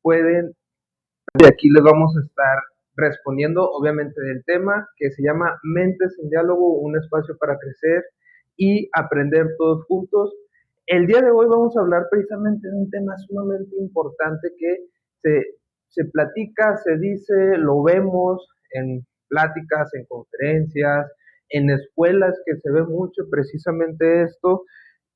pueden, y aquí les vamos a estar respondiendo obviamente del tema que se llama Mentes en Diálogo, un espacio para crecer y aprender todos juntos. El día de hoy vamos a hablar precisamente de un tema sumamente importante que se platica, se dice, lo vemos en pláticas, en conferencias, en escuelas que se ve mucho precisamente esto,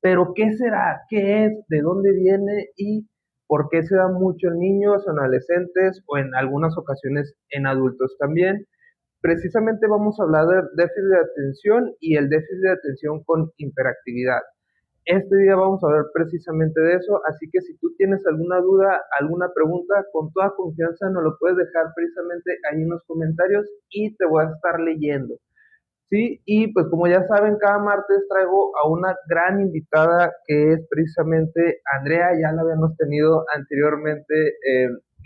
pero ¿qué será? ¿Qué es? ¿De dónde viene? ¿Y por qué se da mucho en niños, en adolescentes o en algunas ocasiones en adultos también? Precisamente vamos a hablar de déficit de atención y el déficit de atención con hiperactividad. Este día vamos a hablar precisamente de eso, así que si tú tienes alguna duda, alguna pregunta, con toda confianza nos lo puedes dejar precisamente ahí en los comentarios y te voy a estar leyendo. Sí, y pues como ya saben, cada martes traigo a una gran invitada que es precisamente Andrea, ya la habíamos tenido anteriormente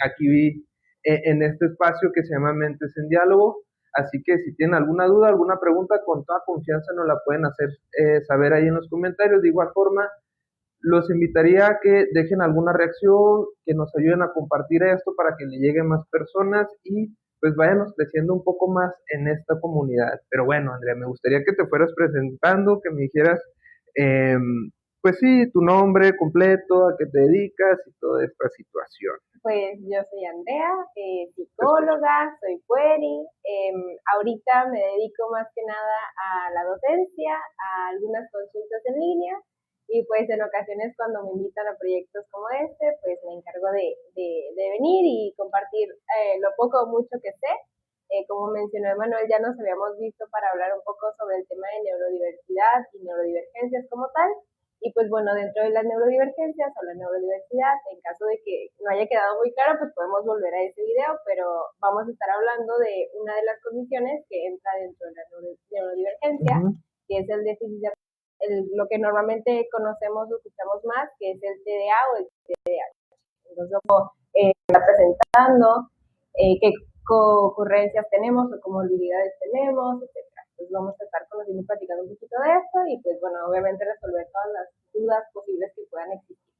aquí en este espacio que se llama Mentes en Diálogo, así que si tienen alguna duda, alguna pregunta, con toda confianza nos la pueden hacer saber ahí en los comentarios. De igual forma, los invitaría a que dejen alguna reacción, que nos ayuden a compartir esto para que le lleguen más personas y pues vayamos creciendo un poco más en esta comunidad. Pero bueno, Andrea, me gustaría que te fueras presentando, que me dijeras, eh, pues sí, tu nombre completo, a qué te dedicas y toda esta situación. Pues yo soy Andrea, psicóloga, soy pueri. Ahorita me dedico más que nada a la docencia, a algunas consultas en línea y pues en ocasiones cuando me invitan a proyectos como este, pues me encargo de venir y compartir lo poco o mucho que sé. Como mencionó Emanuel, ya nos habíamos visto para hablar un poco sobre el tema de neurodiversidad y neurodivergencias como tal. Y pues bueno, dentro de las neurodivergencias o la neurodiversidad, en caso de que no haya quedado muy claro, pues podemos volver a ese video, pero vamos a estar hablando de una de las condiciones que entra dentro de la neurodivergencia, que es el déficit de lo que normalmente conocemos o escuchamos más, que es el TDA o el TDAH. Entonces, está presentando qué ocurrencias tenemos o comorbilidades tenemos, etcétera. Entonces vamos a estar conociendo y platicando un poquito de esto y pues bueno, obviamente resolver todas las dudas posibles que puedan existir.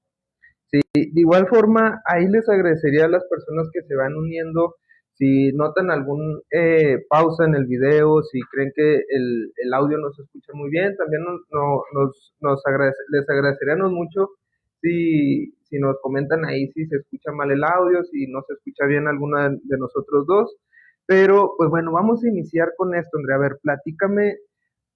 Sí, de igual forma, ahí les agradecería a las personas que se van uniendo, si notan algún pausa en el video, si creen que el audio no se escucha muy bien, también les agradeceríamos mucho si nos comentan ahí si se escucha mal el audio, si no se escucha bien alguna de nosotros dos. Pero, pues bueno, vamos a iniciar con esto, Andrea. A ver, platícame,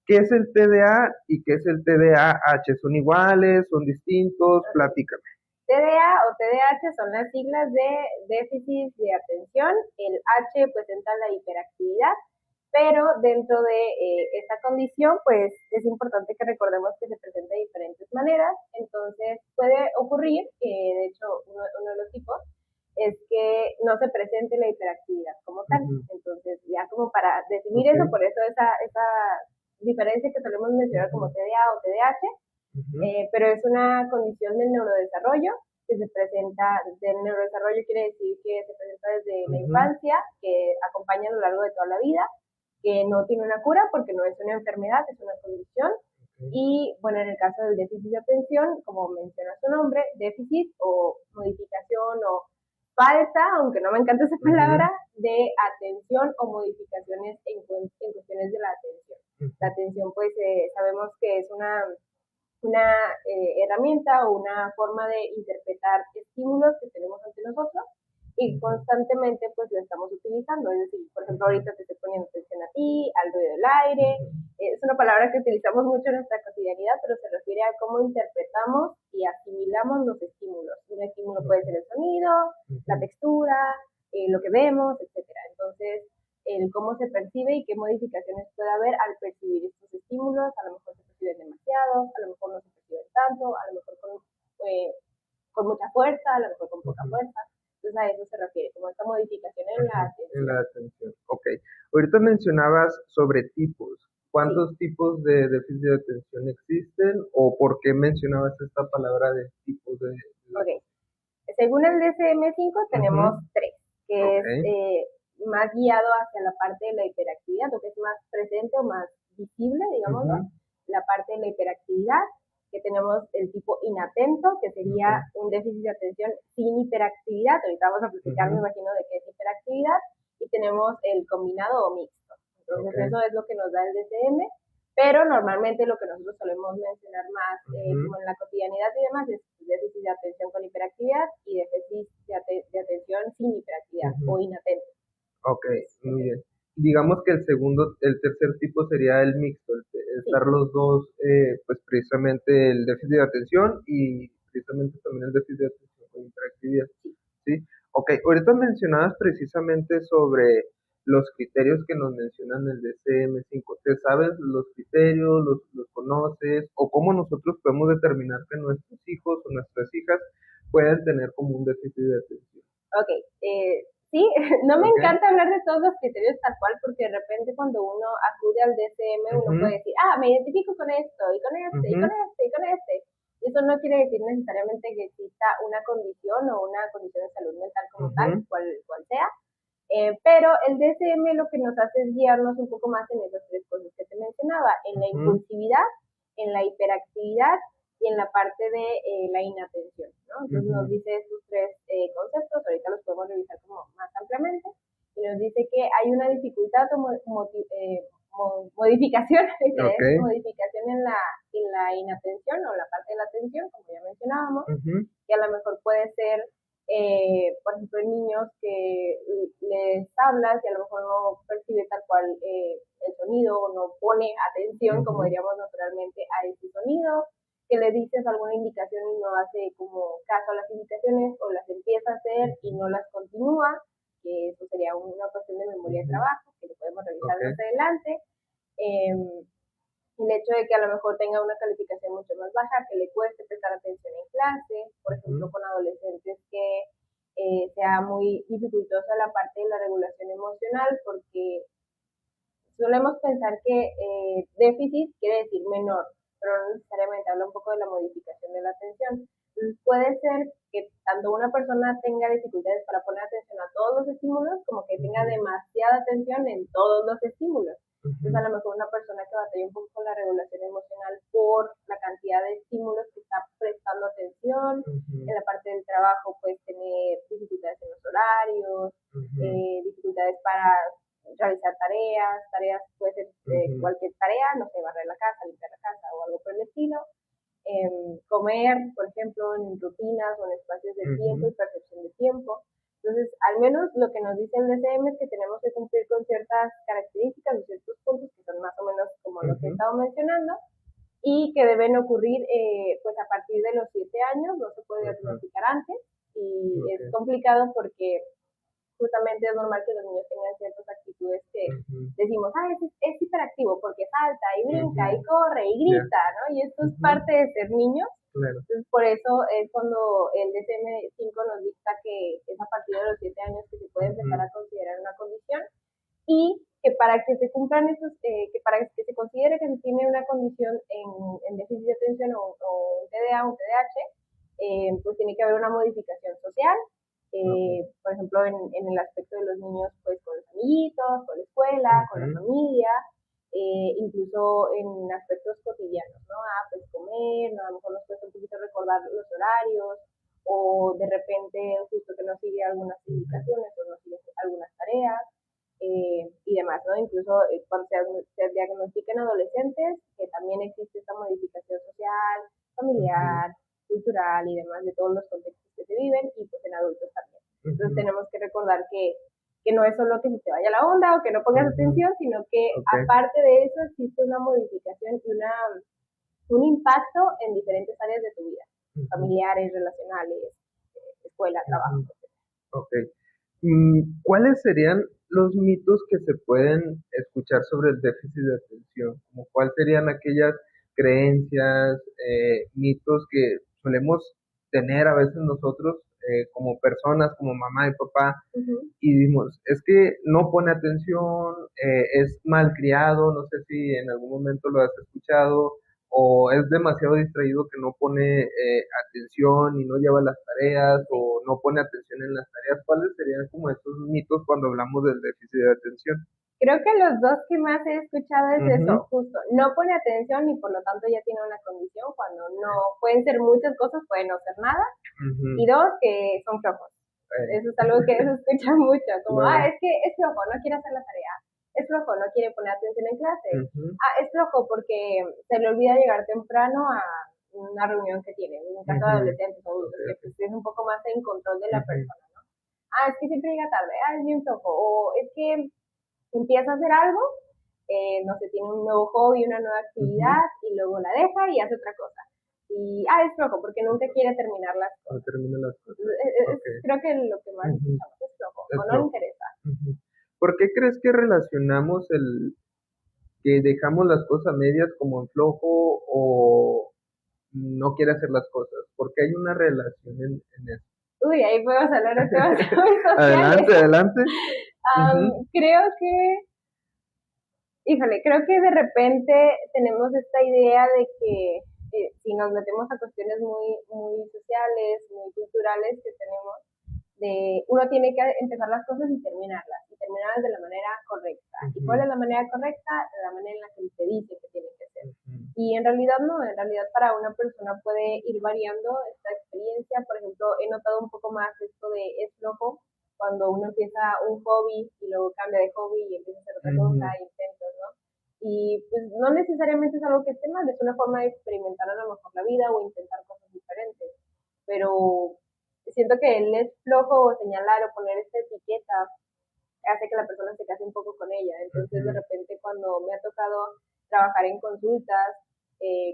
¿qué es el TDA y qué es el TDAH? ¿Son iguales? ¿Son distintos? Platícame. TDA o TDAH son las siglas de déficit de atención, el H pues entra la hiperactividad, pero dentro de esta condición pues es importante que recordemos que se presenta de diferentes maneras. Entonces puede ocurrir que de hecho uno de los tipos es que no se presente la hiperactividad como tal. Entonces ya como para definir eso, por eso esa diferencia que solemos mencionar como TDA o TDAH, pero es una condición del neurodesarrollo que se presenta. Del neurodesarrollo quiere decir que se presenta desde la infancia, que acompaña a lo largo de toda la vida, que no tiene una cura porque no es una enfermedad, es una condición. Y bueno, en el caso del déficit de atención, como menciona su nombre, déficit o modificación o falta, aunque no me encanta esa palabra, de atención o modificaciones en cuestiones de la atención. La atención pues sabemos que es una herramienta o una forma de interpretar estímulos que tenemos ante nosotros y constantemente pues lo estamos utilizando. Es decir, por ejemplo, ahorita te estoy poniendo atención a ti, al ruido del aire. Es una palabra que utilizamos mucho en nuestra cotidianidad, pero se refiere a cómo interpretamos y asimilamos los estímulos. Un estímulo puede ser el sonido, la textura, lo que vemos, etcétera. Entonces, el cómo se percibe y qué modificaciones puede haber al percibir estos estímulos. A lo mejor se perciben demasiados, a lo mejor no se perciben tanto, a lo mejor con mucha fuerza, a lo mejor con poca fuerza. Entonces a eso se refiere, como esta modificación en la atención. En la atención, ok. Ahorita mencionabas sobre tipos. ¿Cuántos tipos de déficit de atención existen o por qué mencionabas esta palabra de tipos de... Ok. Según el DSM-5 tenemos tres, que es más guiado hacia la parte de la hiperactividad, lo que es más presente o más visible, digamos, la parte de la hiperactividad. que tenemos el tipo inatento, que sería un déficit de atención sin hiperactividad. Ahorita vamos a platicar, me imagino, de qué es hiperactividad. Y tenemos el combinado o mixto. Entonces, eso es lo que nos da el DSM. Pero normalmente lo que nosotros solemos mencionar más, como en la cotidianidad y demás, es déficit de atención con hiperactividad y déficit de atención sin hiperactividad o inatento. Ok, muy bien. Digamos que el tercer tipo sería el mixto, estar los dos, pues precisamente el déficit de atención y precisamente también el déficit de atención con hiperactividad. ¿Sí? Ok, ahorita mencionabas precisamente sobre los criterios que nos mencionan el DSM-5. ¿Te sabes los criterios, los conoces o cómo nosotros podemos determinar que nuestros hijos o nuestras hijas pueden tener como un déficit de atención? Ok, sí, no me encanta hablar de todos los criterios tal cual, porque de repente cuando uno acude al DSM, uno puede decir, me identifico con esto, y con este, y con este, y con este. Y eso no quiere decir necesariamente que exista una condición o una condición de salud mental como tal, cual sea. Pero el DSM lo que nos hace es guiarnos un poco más en esas tres cosas que te mencionaba, en la impulsividad, en la hiperactividad y en la parte de la inatención, ¿no? Entonces nos dice estos tres conceptos, ahorita los podemos revisar como más ampliamente, y nos dice que hay una dificultad o modificación, modificación en la inatención o la parte de la atención, como ya mencionábamos, que a lo mejor puede ser, por ejemplo, en niños que les hablas y a lo mejor no percibe tal cual el sonido o no pone atención, como diríamos naturalmente, a ese sonido, que le dices alguna indicación y no hace como caso a las indicaciones o las empieza a hacer y no las continúa, que eso sería una cuestión de memoria de trabajo, que lo podemos revisar más adelante. El hecho de que a lo mejor tenga una calificación mucho más baja, que le cueste prestar atención en clase, por ejemplo, con adolescentes que sea muy dificultosa la parte de la regulación emocional, porque solemos pensar que déficit quiere decir menor, pero no necesariamente, habla un poco de la modificación de la atención. Entonces puede ser que tanto una persona tenga dificultades para poner atención a todos los estímulos, como que tenga demasiada atención en todos los estímulos. Entonces a lo mejor una persona que batalla un poco con la regulación emocional por la cantidad de estímulos que está prestando atención, en la parte del trabajo puede tener dificultades en los horarios, dificultades para realizar tareas puede ser cualquier tarea, no sé, barrer la casa, limpiar la casa o algo por el estilo, comer, por ejemplo, en rutinas o en espacios de tiempo y percepción de tiempo. Entonces, al menos lo que nos dice el DSM es que tenemos que cumplir con ciertas características o ciertos puntos que son más o menos como lo que he estado mencionando y que deben ocurrir pues a partir de los 7 años, no se puede diagnosticar antes y es complicado porque justamente es normal que los niños tengan ciertas actitudes que decimos, es hiperactivo porque salta y brinca y corre y grita, ¿no? Y esto es parte de ser niños. Entonces, por eso es cuando el DSM-5 nos dicta que es a partir de los 7 años que se puede empezar a considerar una condición y que para que se cumplan esos, que para que se considere que se tiene una condición en déficit de atención o un TDA o un TDAH, pues tiene que haber una modificación social, por ejemplo, en el aspecto de los niños, pues con los amiguitos, con la escuela, con la familia, incluso en aspectos cotidianos, ¿no? Pues comer, ¿no? A lo mejor nos cuesta un poquito recordar los horarios, o de repente justo que no sigue algunas indicaciones o no sigue algunas tareas, y demás, ¿no? Incluso cuando se diagnostican adolescentes, que también existe esta modificación social, familiar, cultural y demás de todos los contextos que se viven y pues en adultos también. Entonces tenemos que recordar que no es solo que se te vaya la onda o que no pongas atención, sino que aparte de eso existe una modificación y un impacto en diferentes áreas de tu vida, familiares, relacionales, escuela, trabajo, etc. Ok. ¿Cuáles serían los mitos que se pueden escuchar sobre el déficit de atención? Como ¿cuáles serían aquellas creencias, mitos que solemos tener a veces nosotros como personas, como mamá y papá, y decimos, es que no pone atención, es malcriado, no sé si en algún momento lo has escuchado, o es demasiado distraído que no pone atención y no lleva las tareas, o no pone atención en las tareas? ¿Cuáles serían como estos mitos cuando hablamos del déficit de atención? Creo que los dos que más he escuchado es Ujú, eso, justo, no pone atención y por lo tanto ya tiene una condición cuando no, pueden ser muchas cosas, pueden no ser nada, y ujú, dos, que son flojos. eh, Eso es algo que se escucha mucho, como, claro, es que es flojo, no quiere hacer la tarea, es flojo, no quiere poner atención en clase, ujú, es flojo porque se le olvida llegar temprano a una reunión que tiene, en caso de ujú, adolescentes o ok, adultos, que ok, pues es un poco más en control de la ujú, persona, ¿no? Es que siempre llega tarde, es bien flojo, o es que empieza a hacer algo, no sé, tiene un nuevo hobby, una nueva ujú, actividad y luego la deja y hace otra cosa. Y, es flojo porque nunca quiere terminar las no cosas. termino las cosas, Entonces, ok, creo que lo que más ujú, escuchamos es flojo o es no le flojo. interesa. Ujú. ¿Por qué crees que relacionamos el que dejamos las cosas a medias como en flojo o no quiere hacer las cosas? Porque hay una relación en eso. Uy, ahí podemos hablar de temas muy sociales. Adelante, adelante. Ujú, Creo que, híjole, creo que de repente tenemos esta idea de que si nos metemos a cuestiones muy, muy sociales, muy culturales que tenemos, de uno tiene que empezar las cosas y terminarlas de la manera correcta. ¿Y cuál ujú, es la manera correcta? La manera en la que te dice que tiene que ser. ujú, Y en realidad no, en realidad para una persona puede ir variando esta experiencia. Por ejemplo, he notado un poco más esto de es flojo cuando uno empieza un hobby y luego cambia de hobby y empieza a hacer otra cosa, ujú, intentos, ¿no? Y pues no necesariamente es algo que esté mal, es una forma de experimentar a lo mejor la vida o intentar cosas diferentes. Pero siento que él es flojo o señalar o poner esta etiqueta hace que la persona se case un poco con ella. Entonces, de ujú, repente, cuando me ha tocado trabajar en consultas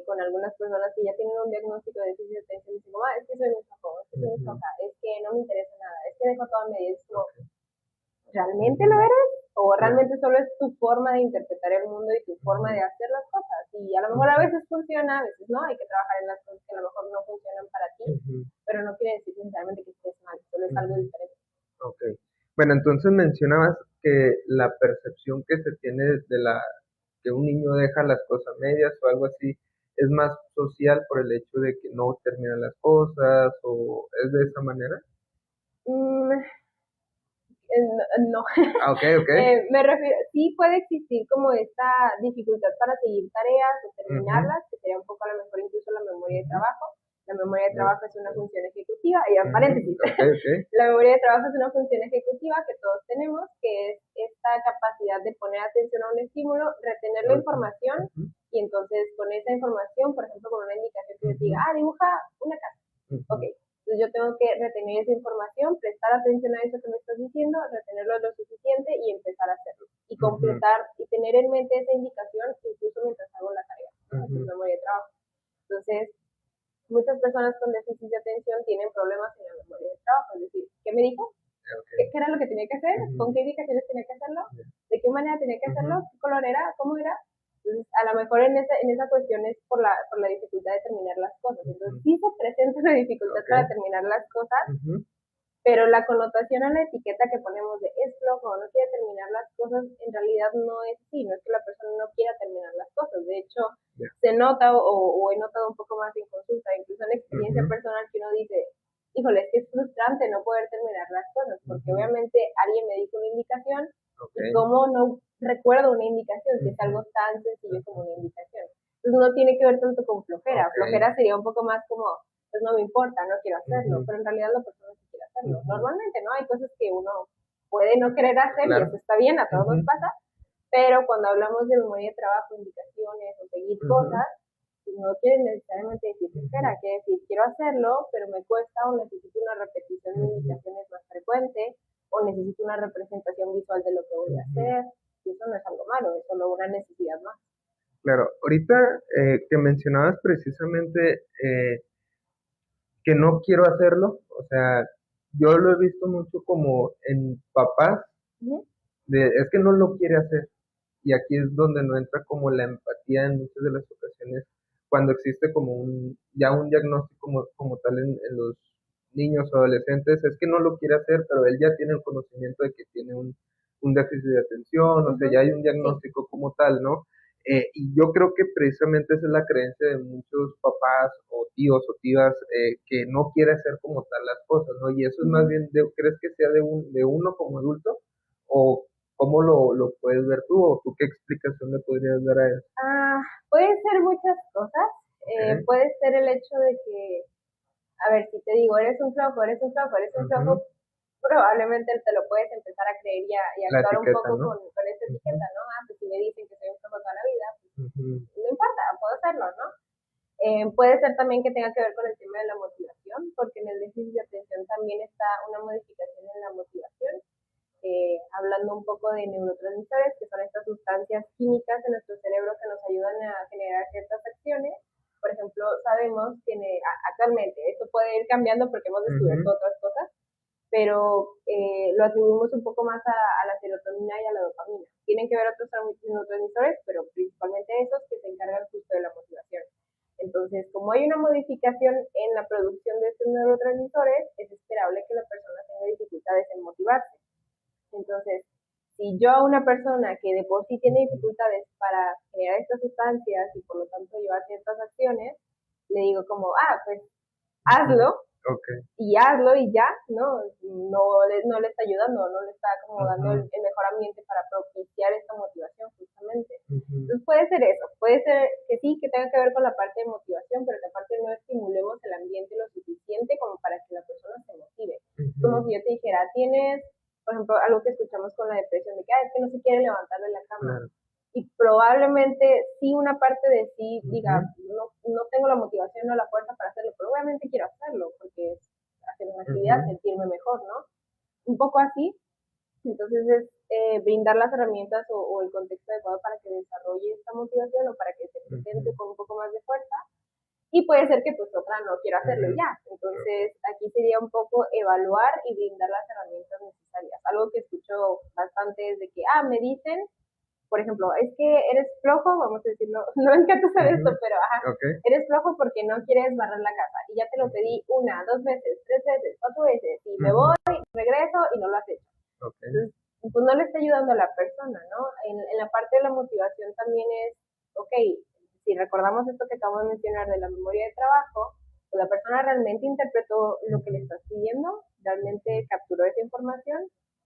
con algunas personas que ya tienen un diagnóstico de déficit de atención, dicen, es que soy muy flojo, es que soy muy ujú, floja, es que no me interesa nada, es que dejo todo a medias. Como, ok, ¿realmente lo ujú, eres? ¿O claro, realmente solo es tu forma de interpretar el mundo y tu forma de ujú, hacer las cosas? Y a lo mejor a ujú, veces funciona, a veces no, hay que trabajar en las cosas que a lo mejor no funcionan para ti, ujú, pero no quiere decir necesariamente que estés mal, solo es algo ujú, diferente. ok. Bueno, entonces mencionabas que la percepción que se tiene de la que un niño deja las cosas medias o algo así es más social por el hecho de que no termina las cosas o es de esa manera. Mm, no, Ah, ok, ok. me refiero, sí puede existir como esta dificultad para seguir tareas o Ujú, terminarlas, que sería un poco a lo mejor incluso la memoria de ujú, trabajo. La memoria de ok, trabajo es una función ejecutiva, y en ujú, paréntesis, ok, ok. la memoria de trabajo es una función ejecutiva que todos tenemos, que es esta capacidad de poner atención a un estímulo, retener la información, Ujú, y entonces con esa información, por ejemplo, con una indicación que yo te diga, ujú, dibuja una casa. Ok, ujú, entonces yo tengo que retener esa información, prestar atención a eso que me estás diciendo, retenerlo lo suficiente y empezar a hacerlo. Y ujú, completar y tener en mente esa indicación incluso mientras hago la tarea, ¿no? Esa es ujú, memoria de trabajo. Entonces, muchas personas con déficit de atención tienen problemas en la memoria de trabajo, es decir, ¿qué me dijo? ok, ¿Qué era lo que tenía que hacer? ujú, ¿Con qué indicaciones tenía que hacerlo? ya, ¿De qué manera tenía que ujú, hacerlo? ¿Qué color era? ¿Cómo era? Entonces, a lo mejor en esa cuestión es por la dificultad de terminar las cosas. Entonces, ujú, sí se presenta una dificultad ok, para terminar las cosas, ujú, pero la connotación a la etiqueta que ponemos de es flojo o no quiere terminar las cosas, en realidad no es así, no es que la persona no quiera terminar las cosas. De hecho, ya, se nota o he notado un poco más en consulta, incluso en experiencia ujú, personal, que uno dice, híjole, es que es frustrante no poder terminar las cosas, porque ujú, obviamente alguien me dijo una indicación ok, y cómo no recuerdo una indicación, si es ujú, algo tan sencillo como una ujú, indicación. Entonces no tiene que ver tanto con flojera. ok, Flojera sería un poco más como, pues no me importa, no quiero hacerlo, ujú, pero en realidad la persona sí quiere hacerlo. ujú, Normalmente, ¿no? Hay cosas que uno puede no querer hacer y claro, eso está bien, a todos nos ujú, pasa, pero cuando hablamos de memoria de trabajo, indicaciones o seguir ujú, cosas, pues no quiere necesariamente decir ujú, flojera, quiere decir quiero hacerlo, pero me cuesta o necesito una repetición de ujú, indicaciones más frecuente o necesito una representación visual de lo que voy a ujú. hacer. Y eso no es algo malo, es solo una necesidad más. Claro, ahorita que mencionabas precisamente que no quiero hacerlo, o sea, yo lo he visto mucho como en papás, Ujú, es que no lo quiere hacer. Y aquí es donde no entra como la empatía en muchas de las ocasiones, cuando existe como ya un diagnóstico como tal en los niños o adolescentes, es que no lo quiere hacer, pero él ya tiene el conocimiento de que tiene un déficit de atención, o sea, ujú, ya hay un sí. diagnóstico como tal, ¿no? Y yo creo que precisamente esa es la creencia de muchos papás o tíos o tías que no quiere hacer como tal las cosas, ¿no? Y eso es más Ujú. bien, ¿crees que sea de uno como adulto? ¿O ¿Cómo lo puedes ver tú o tú qué explicación le podrías dar a eso? Ah, puede ser muchas cosas. Ok. Puede ser el hecho de que, a ver, si te digo, eres un flojo, eres un flojo, eres un Ujú. flojo, probablemente te lo puedes empezar a creer y La actuar un etiqueta, poco ¿no? con esta Ujú, etiqueta, ¿no? Ah, pues si me dicen que soy un flojo toda la vida, pues ujú, no importa, puedo hacerlo, ¿no? Puede ser también que tenga que ver con el tema de la motivación, porque en el déficit de atención también está una modificación en la motivación, hablando un poco de neurotransmisores, que son estas sustancias químicas en nuestro cerebro que nos ayudan a generar ciertas acciones. Por ejemplo, sabemos que actualmente esto puede ir cambiando porque hemos descubierto ujú, otras cosas, pero lo atribuimos un poco más a la serotonina y a la dopamina. Tienen que ver otros neurotransmisores, pero principalmente esos que se encargan justo de la motivación. Entonces, como hay una modificación en la producción de estos neurotransmisores, es esperable que la persona tenga dificultades en motivarse. Entonces, si yo a una persona que de por sí tiene ujú. dificultades para generar estas sustancias y por lo tanto llevar ciertas acciones, le digo como, pues Ujú. hazlo Ok. y hazlo y ya, ¿no? No le está ayudando, no le está como dando Ujú, el mejor ambiente para propiciar esta motivación justamente. ujú, Entonces puede ser eso, puede ser que sí, que tenga que ver con la parte de motivación, pero que aparte no estimulemos el ambiente lo suficiente como para que la persona se motive. Como ujú. si yo te dijera, tienes, por ejemplo, algo que escuchamos con la depresión, de que es que no se quiere levantar de la cama. Claro. Y probablemente sí una parte de sí diga, Ujú, no tengo la motivación o la fuerza para hacerlo, pero obviamente quiero hacerlo, porque es hacer una actividad, ujú, sentirme mejor, ¿no? Un poco así. Entonces es brindar las herramientas o el contexto adecuado para que desarrolle esta motivación o para que se presente ujú, con un poco más de fuerza. Y puede ser que pues otra no quiera hacerlo ujú. ya. Entonces aquí sería un poco evaluar y brindar las herramientas necesarias. Algo que escucho bastante es de que, me dicen, por ejemplo, es que eres flojo, vamos a decirlo, no me encanta saber esto, Ujú. pero Ok. eres flojo porque no quieres barrer la casa y ya te lo Ujú, pedí una, dos veces, tres veces, cuatro veces y me ujú. voy, regreso y no lo has hecho. Ok. Entonces, pues no le está ayudando a la persona, ¿no? En la parte de la motivación también es, ok, si recordamos esto que acabo de mencionar de la memoria de trabajo, pues la persona realmente interpretó lo que le Ujú, estás pidiendo, realmente ujú, capturó esa información,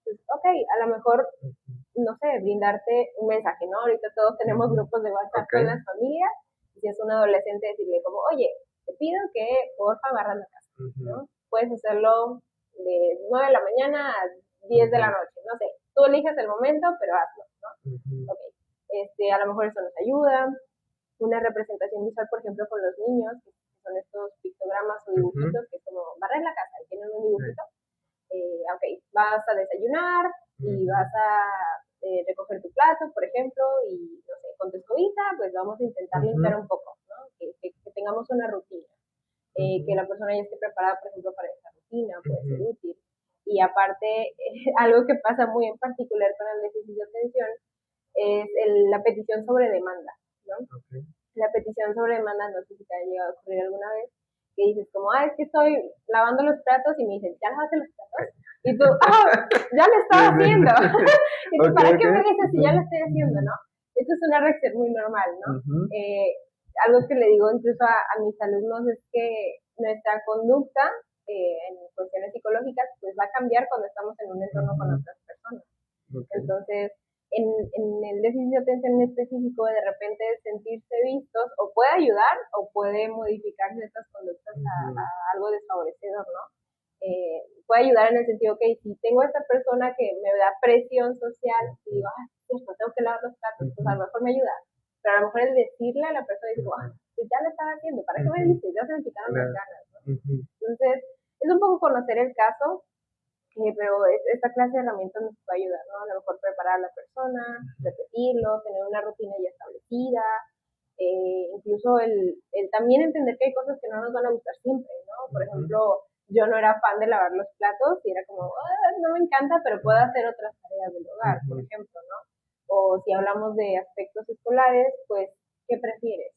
pues ok, a lo mejor ujú, no sé, brindarte un mensaje, ¿no? Ahorita todos tenemos ujú. grupos de WhatsApp Ok. con las familias, y si es un adolescente decirle como, oye, te pido que porfa barras la casa, Ujú, ¿no? Puedes hacerlo de 9 de la mañana a 10 de la ujú, noche, no sé, tú eliges el momento, pero hazlo, ¿no? ujú, Ok, a lo mejor eso nos ayuda, una representación visual, por ejemplo, con los niños, que son estos pictogramas o ujú. dibujitos que es como barrer la casa y tienen un Sí. dibujito, ok, vas a desayunar y Ujú, vas a recoger tu plato, por ejemplo, y no sé, con tu escobita, pues vamos a intentar limpiar ujú, un poco, ¿no? Que tengamos una rutina, que ujú, la persona ya esté preparada, por ejemplo, para esa rutina, puede ser ujú. útil. Y aparte, algo que pasa muy en particular con el déficit de atención es la petición sobre demanda, ¿no? Ok. La petición sobre demanda, no sé si te ha llegado a ocurrir alguna vez, que dices como, es que estoy lavando los platos y me dicen, ¿ya lavaste los platos? Y tú, ya lo Sí, estaba sí, haciendo. sí. Y tú, Ok, ¿para ok. qué me dices si ya lo Ujú, estoy haciendo, ujú, no? Esto es una reacción muy normal, ¿no? ujú, Algo que le digo incluso a mis alumnos es que nuestra conducta en cuestiones psicológicas pues va a cambiar cuando estamos en un entorno con ujú. otras personas. Ok. Entonces, en el déficit de atención en específico, de repente sentirse vistos o puede ayudar o puede modificar ciertas conductas a Ujú, algo desfavorecedor, ¿no? Puede ayudar en el sentido que si tengo a esta persona que me da presión social y ujú, digo, esto tengo que lavar los platos, pues a lo ujú, mejor me ayuda. Pero a lo mejor es decirle a la persona, y digo, ujú, pues ya lo estaba haciendo, ¿para qué me ujú. dices? Ya se me quitaron las Claro. ganas, ¿no? Ujú, Entonces, es un poco conocer el caso, pero esta clase de herramientas nos puede ayudar, ¿no? A lo mejor preparar a la persona, ujú, repetirlo, tener una rutina ya establecida, incluso el también entender que hay cosas que no nos van a gustar siempre, ¿no? Por ujú, ejemplo, yo no era fan de lavar los platos y era como, no me encanta, pero puedo hacer otras tareas del hogar, por ujú, ejemplo, ¿no? O si hablamos de aspectos escolares, pues, ¿qué prefieres?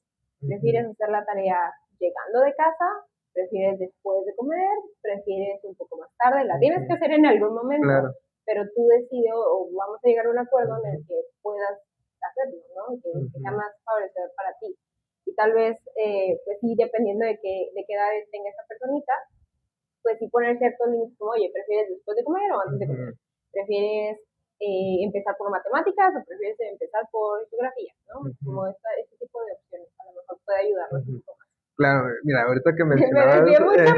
¿Prefieres ujú. hacer la tarea llegando de casa? ¿Prefieres después de comer? ¿Prefieres un poco más tarde? La tienes que Ujú. hacer en algún momento, Claro. pero tú decides o vamos a llegar a un acuerdo en el Ujú, que puedas hacerlo, ¿no? Que sea ujú, más favorecedor para ti. Y tal vez, pues sí, dependiendo de qué edad tenga esta personita, pues sí poner ciertos límites como, oye, ¿prefieres después de comer o antes de comer? ujú, ¿Prefieres empezar por matemáticas o prefieres empezar por geografía, ¿no? Ujú. Como este tipo de opciones, a lo mejor puede ayudarnos un Ujú. poco más. Claro, mira, ahorita que Me mencionabas, desvié mucho, pero,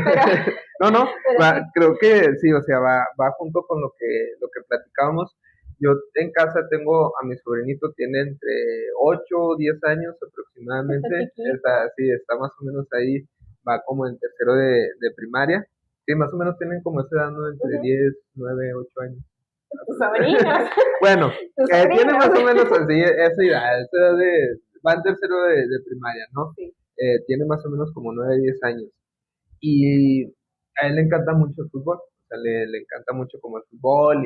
no, no, pero sí. creo que sí, o sea, va junto con lo que platicábamos. Yo en casa tengo a mi sobrinito, tiene entre 8 o 10 años Está aproximadamente, chiquito. sí, está más o menos ahí, va como en tercero de primaria. Sí, más o menos tienen como esa edad, ¿no? Entre 10, 9, 8 años. Tus sobrinos. Bueno, Tus tiene más o sobrinos. menos así esa edad va en tercero de primaria, ¿no? Sí. Tiene más o menos como 9, 10 años. Y a él le encanta mucho el fútbol, o sea, le encanta mucho como el fútbol,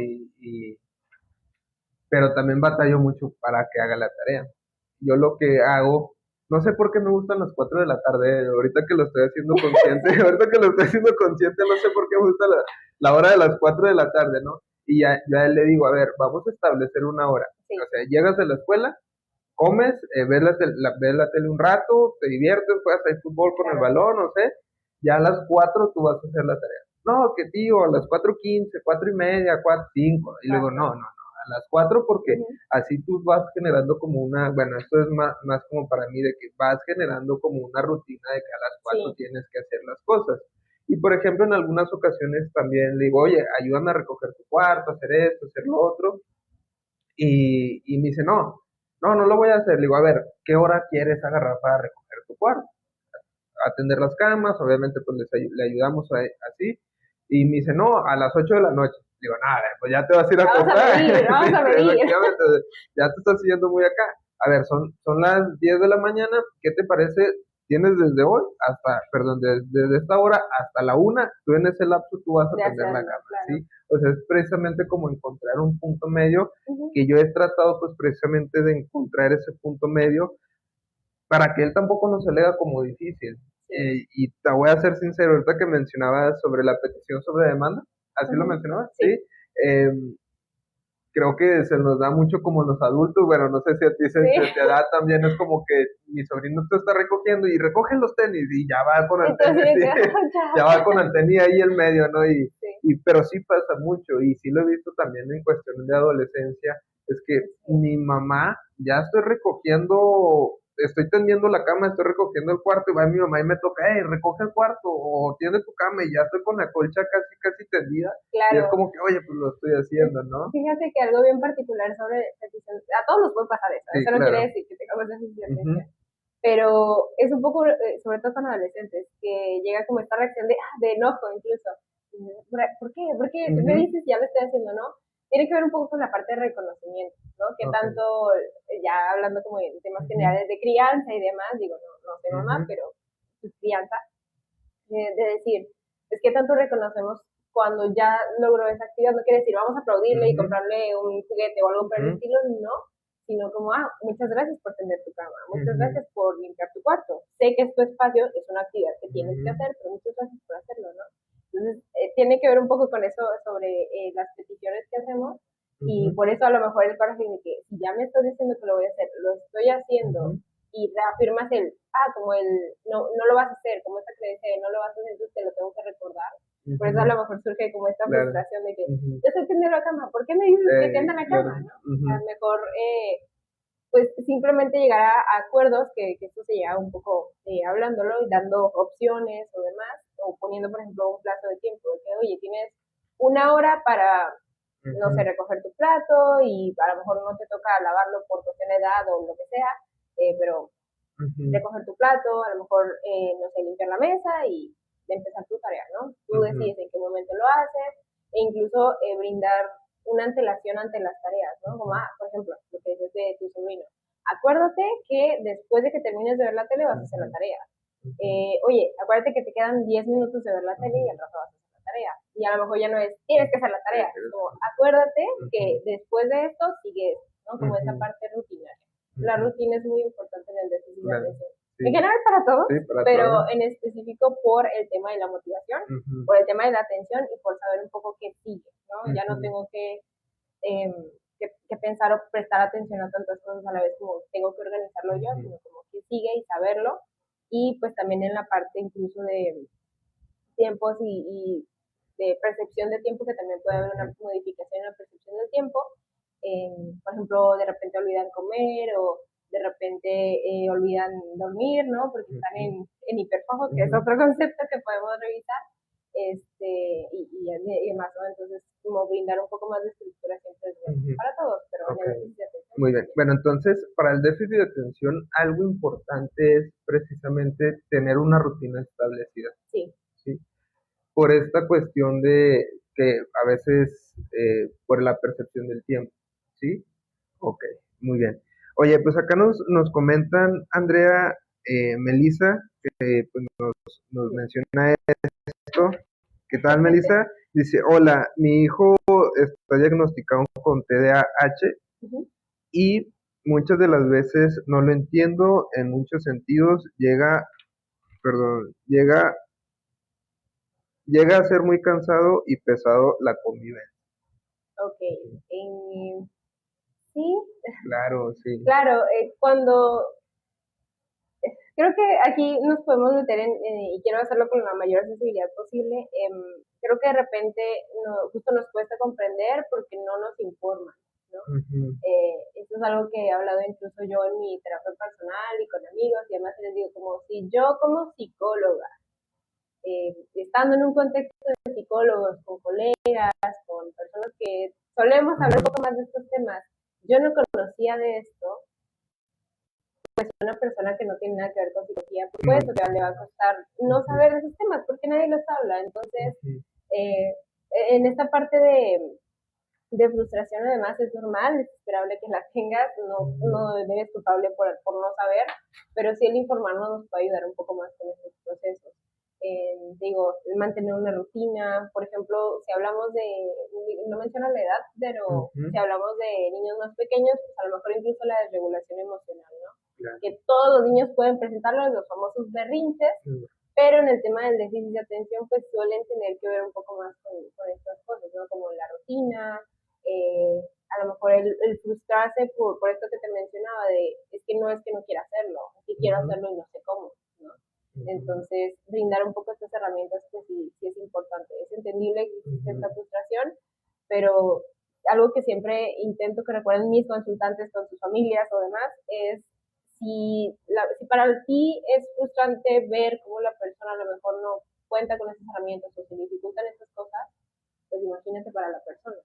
pero también batallo mucho para que haga la tarea. Yo lo que hago, no sé por qué me gustan las 4 de la tarde, ahorita que lo estoy haciendo consciente, ahorita que lo estoy haciendo consciente, no sé por qué me gusta la hora de las 4 de la tarde, ¿no? Y ya a él le digo, a ver, vamos a establecer una hora. Sí. O sea, llegas de la escuela, comes, ves la tele un rato, te diviertes, juegas ahí fútbol con el balón, no sé, ya a las 4 tú vas a hacer la tarea. No, que tío, a las 4:15, 4:30, 4:05. Y luego, no, a las 4 porque así tú vas generando como bueno, esto es más como para mí, de que vas generando como una rutina de que a las 4 tienes que hacer las cosas. Y por ejemplo, en algunas ocasiones también le digo, oye, ayúdame a recoger tu cuarto, hacer esto, hacer lo otro. Y me dice, no lo voy a hacer. Le digo, a ver, ¿qué hora quieres agarrar para recoger tu cuarto? Atender las camas, obviamente pues le ayudamos así. Y me dice, no, a las 8 de la noche. Digo, nada, pues ya te vas a ir a Vamos acostar. a medir, vamos a medir. Efectivamente, ya te estás siguiendo muy acá. A ver, son las 10 de la mañana, ¿qué te parece? Tienes desde hoy perdón, desde esta hora hasta la 1, tú en ese lapso tú vas a De atender la hacerlo, cama, claro. ¿sí? O sea, es precisamente como encontrar un punto medio, Ujú. que yo he tratado pues precisamente de encontrar ese punto medio para que él tampoco no se le haga como difícil. Y te voy a ser sincero, ahorita que mencionabas sobre la petición sobre demanda, ¿así lo mencionabas? Sí. Sí. Creo que se nos da mucho como los adultos, bueno, no sé si a ti te da también, es como que mi sobrino te está recogiendo y recoge los tenis y ya va con el tenis, Entonces, sí, ya va con el tenis ahí en medio, ¿no? sí. Pero sí pasa mucho y sí lo he visto también en cuestiones de adolescencia, es que mi mamá, ya estoy recogiendo, estoy tendiendo la cama, estoy recogiendo el cuarto y va mi mamá y me toca, hey, recoge el cuarto o tiende tu cama y ya estoy con la colcha casi tendida. Y es Claro. como que, oye, pues lo estoy haciendo, ¿no? Fíjate que algo bien particular sobre petición, a todos nos puede pasar eso, Sí, eso no claro. quiere decir que tengamos déficit de Ujú. atención, pero es un poco, sobre todo con adolescentes, que llega como esta reacción de enojo incluso. ¿Por qué? ¿Por qué me Ujú. dices ya lo estoy haciendo, no? Tiene que ver un poco con la parte de reconocimiento, ¿no? Que Ok. tanto, ya hablando como de temas Ujú. generales de crianza y demás, digo, no soy mamá, Ujú. pero pues, crianza, de decir, es que tanto reconocemos cuando ya logró esa actividad, no quiere decir vamos a aplaudirle y Ujú. comprarle un juguete o algo por el Ujú. estilo, no, sino como, muchas gracias por tender tu cama, muchas Ujú. gracias por limpiar tu cuarto, sé que es tu espacio, es una actividad que tienes que Ujú. hacer, pero muchas gracias por hacerlo, ¿no? Entonces, tiene que ver un poco con eso sobre las peticiones que hacemos y Ujú. por eso a lo mejor el coraje de que si ya me estás diciendo que lo voy a hacer, lo estoy haciendo Ujú. y reafirmas como no lo vas a hacer, como esta creencia de no lo vas a hacer, entonces te lo tengo que recordar. Por eso a Ujú. lo mejor surge como esta Claro. frustración de que Ujú. yo estoy tendiendo la cama, ¿por qué me dices que tienda la Claro. cama? ¿No? O sea, Ujú. mejor pues simplemente llegar a acuerdos, que esto se llega un poco hablándolo y dando opciones o demás, o poniendo, por ejemplo, un plazo de tiempo, de que, oye, tienes una hora para, no sé, Ujú. recoger tu plato y a lo mejor no te toca lavarlo por cuestión de edad o lo que sea, pero Ujú. recoger tu plato, a lo mejor, no sé, limpiar la mesa y de empezar tu tarea, ¿no? Tú Ujú. decides en qué momento lo haces e incluso brindar una antelación ante las tareas, ¿no? Como, por ejemplo, lo que dices de tu sobrino. Acuérdate que después de que termines de ver la tele vas a hacer la Ujú. tarea. Ujú. Oye, acuérdate que te quedan 10 minutos de ver la tele y al rato vas a hacer la tarea. Y a lo mejor ya no es, tienes que hacer la tarea, es como, acuérdate que Ujú. después de esto sigue esto, ¿no? Como esa Ujú. parte rutinaria. La Ujú. rutina es muy importante en el déficit de Claro. atención. En Sí, general para todos, sí, para pero todo. en específico por el tema de la motivación, Ujú. por el tema de la atención y por saber un poco qué sigue, ¿no? Ya no Ujú. tengo eh, que pensar o prestar atención a tantas cosas a la vez como tengo que organizarlo yo, Ujú. sino como qué sigue y saberlo. Y pues también en la parte incluso de tiempos y de percepción de tiempo, que también puede haber una Ujú. modificación en la percepción del tiempo, por ejemplo, de repente olvidan comer o de repente olvidan dormir, ¿no? Porque están en hiperfoco, que es otro concepto que podemos revisar, y demás, ¿no? Entonces, como brindar un poco más de estructura siempre es bueno para todos, pero en el déficit de atención. Muy bien. Bueno, entonces, para el déficit de atención, algo importante es precisamente tener una rutina establecida. Sí. ¿Sí? Por esta cuestión de que a veces por la percepción del tiempo, ¿sí? Ok, muy bien. Oye, pues acá nos comentan, Andrea, Melissa, que pues nos menciona esto. ¿Qué tal, Melissa? Dice, hola, mi hijo está diagnosticado con TDAH y muchas de las veces no lo entiendo en muchos sentidos, llega a ser muy cansado y pesado la convivencia. Ok, sí. Claro, sí. Claro, cuando creo que aquí nos podemos meter y quiero hacerlo con la mayor sensibilidad posible, creo que de repente justo nos cuesta comprender porque no nos informan, ¿no? Esto es algo que he hablado incluso yo en mi terapia personal y con amigos y además les digo como si yo como psicóloga, estando en un contexto de psicólogos, con colegas, con personas que solemos hablar un poco más de estos temas, yo no conocía de esto, pues una persona que no tiene nada que ver con psicología, por supuesto que le va a costar no saber de esos temas, porque nadie los habla. Entonces, en esta parte de frustración además es normal, es esperable que la tengas, no eres culpable por no saber, pero sí el informarnos nos puede ayudar un poco más con estos procesos. Digo, mantener una rutina, por ejemplo, si hablamos no menciono la edad, pero si hablamos de niños más pequeños, pues a lo mejor incluso la desregulación emocional, ¿no? Claro. Que todos los niños pueden presentarlo, los famosos berrinches, pero en el tema del déficit de atención, pues suelen tener que ver un poco más con estas cosas, ¿no? Como la rutina, a lo mejor el frustrarse por esto que te mencionaba, es que no quiero hacerlo, es que quiero hacerlo y no sé cómo, ¿no? Entonces, brindar un poco estas herramientas, pues sí es importante. Es entendible que existe esta frustración, pero algo que siempre intento que recuerden mis consultantes con sus familias o demás es si para ti es frustrante ver cómo la persona a lo mejor no cuenta con esas herramientas o se dificultan estas cosas, pues imagínate para la persona.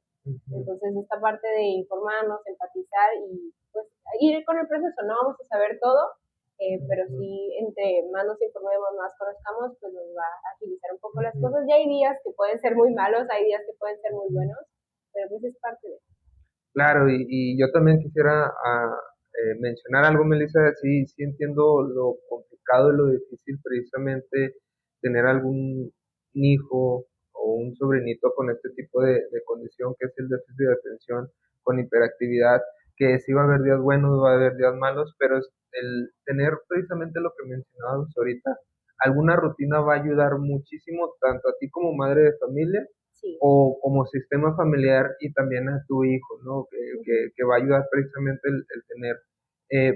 Entonces, esta parte de informarnos, empatizar y pues ir con el proceso, no vamos a saber todo, pero sí, entre más nos informemos, más conozcamos, pues nos va a agilizar un poco las cosas. Ya hay días que pueden ser muy malos, hay días que pueden ser muy buenos, pero pues es parte de. Claro, y yo también quisiera mencionar algo, Melissa, sí entiendo lo complicado y lo difícil precisamente tener algún hijo o un sobrinito con este tipo de condición que es el déficit de atención con hiperactividad, que sí va a haber días buenos, va a haber días malos, pero es el tener precisamente lo que mencionábamos ahorita, alguna rutina va a ayudar muchísimo tanto a ti como madre de familia, Sí. o como sistema familiar y también a tu hijo, ¿no? Que va a ayudar precisamente el tener,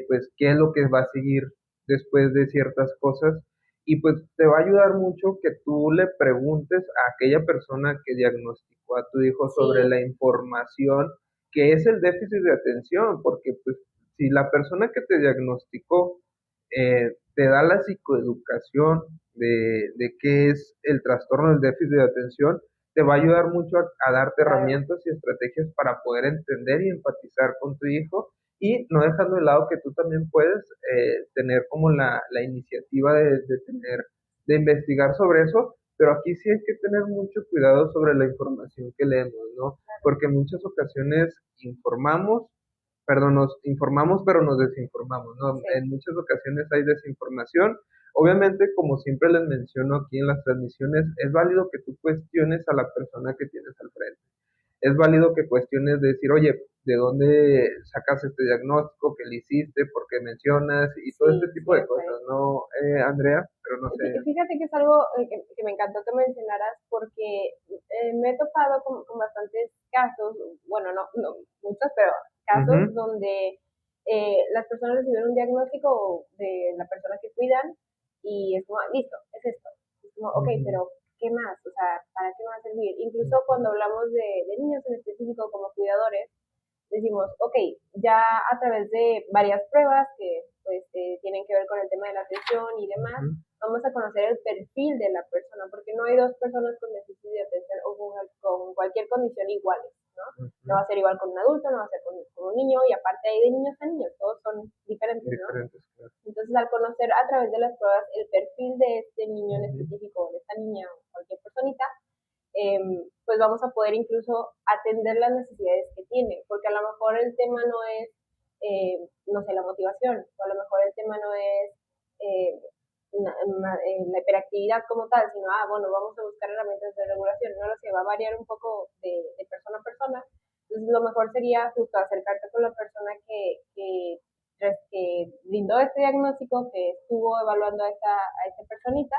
pues, qué es lo que va a seguir después de ciertas cosas. Y pues te va a ayudar mucho que tú le preguntes a aquella persona que diagnosticó a tu hijo sobre la información que es el déficit de atención, porque pues si la persona que te diagnosticó te da la psicoeducación de qué es el trastorno del déficit de atención, te va a ayudar mucho a darte herramientas y estrategias para poder entender y empatizar con tu hijo y no dejando de lado que tú también puedes tener como la iniciativa de investigar sobre eso, pero aquí sí hay que tener mucho cuidado sobre la información que leemos, ¿no? Porque en muchas ocasiones nos informamos pero nos desinformamos, ¿no? Sí. En muchas ocasiones hay desinformación. Obviamente, como siempre les menciono aquí en las transmisiones, es válido que tú cuestiones a la persona que tienes al frente. Es válido que cuestiones de decir, oye, ¿de dónde sacas este diagnóstico? ¿Qué le hiciste? ¿Por qué mencionas? Y todo este tipo de cosas, ¿no, Andrea? Pero no sé. Fíjate que es algo que me encantó que mencionaras porque me he topado con bastantes casos, bueno, no muchos, pero casos donde las personas reciben un diagnóstico de la persona que cuidan y es como, listo, es esto. Es como, ok, pero ¿qué más? O sea, ¿para qué me va a servir? Incluso cuando hablamos de niños en específico como cuidadores, decimos, ok, ya a través de varias pruebas que pues tienen que ver con el tema de la atención y demás, vamos a conocer el perfil de la persona, porque no hay dos personas con déficit de atención o con cualquier condición iguales, ¿no? No va a ser igual con un adulto, no va a ser con un niño, y aparte hay de niños a niños, todos son diferentes, ¿no? Claro. Entonces, al conocer a través de las pruebas el perfil de este niño en específico, o de esta niña o cualquier personita, pues vamos a poder incluso atender las necesidades que tiene, porque a lo mejor el tema no es, no sé, la motivación, o a lo mejor el tema no es la hiperactividad como tal, sino, bueno, vamos a buscar herramientas de regulación, no lo sé, va a variar un poco de persona a persona. Entonces, lo mejor sería justo acercarte con la persona que brindó este diagnóstico, que estuvo evaluando a esta personita,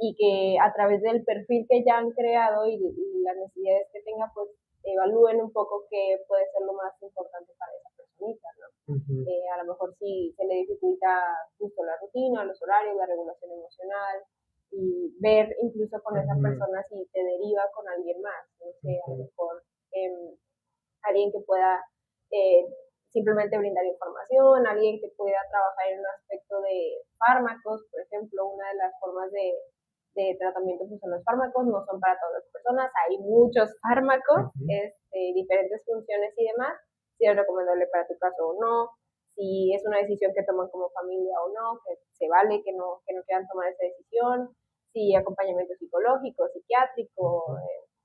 y que a través del perfil que ya han creado y las necesidades que tenga, pues evalúen un poco qué puede ser lo más importante para esa personita, ¿no? A lo mejor si se le dificulta justo la rutina, los horarios, la regulación emocional, y ver incluso con esa persona si te deriva con alguien más, no sé, a lo mejor alguien que pueda eh, simplemente brindar información, alguien que pueda trabajar en un aspecto de fármacos, por ejemplo, una de las formas de tratamiento pues son los fármacos, no son para todas las personas, hay muchos fármacos, diferentes funciones y demás, si es recomendable para tu caso o no, si es una decisión que toman como familia o no, que se vale que no quieran tomar esa decisión, si acompañamiento psicológico, psiquiátrico,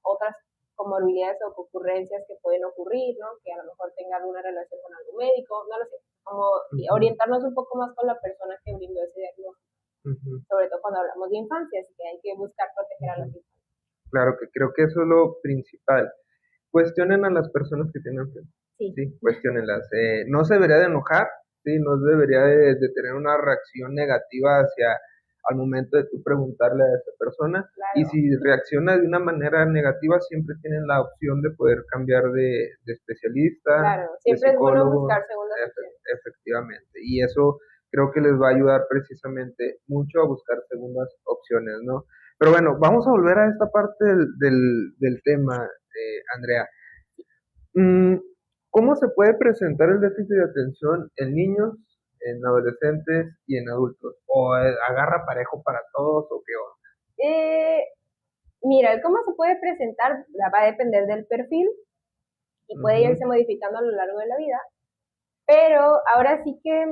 otras comorbilidades o ocurrencias que pueden ocurrir, ¿no? Que a lo mejor tenga alguna relación con algo médico, no lo sé, como orientarnos un poco más con la persona que brindó ese diagnóstico, sobre todo cuando hablamos de infancia, así que hay que buscar proteger a las infancias. Claro, que creo que eso es lo principal. Cuestionen a las personas que tienen fe. Sí, cuestionenlas. No se debería de enojar, sí, no debería de tener una reacción negativa hacia al momento de tú preguntarle a esa persona. Claro. Y si reacciona de una manera negativa, siempre tienen la opción de poder cambiar de especialista, claro, siempre de psicólogo. Es bueno buscar segundas opciones. Efectivamente. Y eso creo que les va a ayudar precisamente mucho a buscar segundas opciones, ¿no? Pero bueno, vamos a volver a esta parte del tema, Andrea. ¿Cómo se puede presentar el déficit de atención en niños, en adolescentes y en adultos? ¿O agarra parejo para todos o qué onda? Mira, cómo se puede presentar va a depender del perfil y puede irse modificando a lo largo de la vida, pero ahora sí que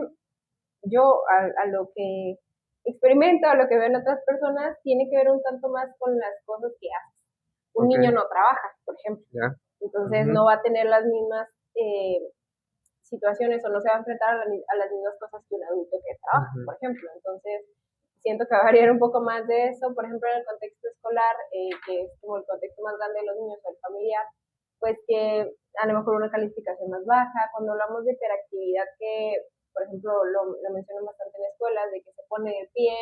yo a lo que experimento, a lo que veo en otras personas, tiene que ver un tanto más con las cosas que haces. Un niño no trabaja, por ejemplo. Entonces no va a tener las mismas situaciones o no se va a enfrentar a las mismas cosas que un adulto que trabaja, por ejemplo. Entonces siento que va a variar un poco más de eso. Por ejemplo, en el contexto escolar, que es como el contexto más grande de los niños o el familiar, pues que a lo mejor una calificación más baja. Cuando hablamos de hiperactividad, que por ejemplo lo mencionan bastante en escuelas, de que se pone de pie,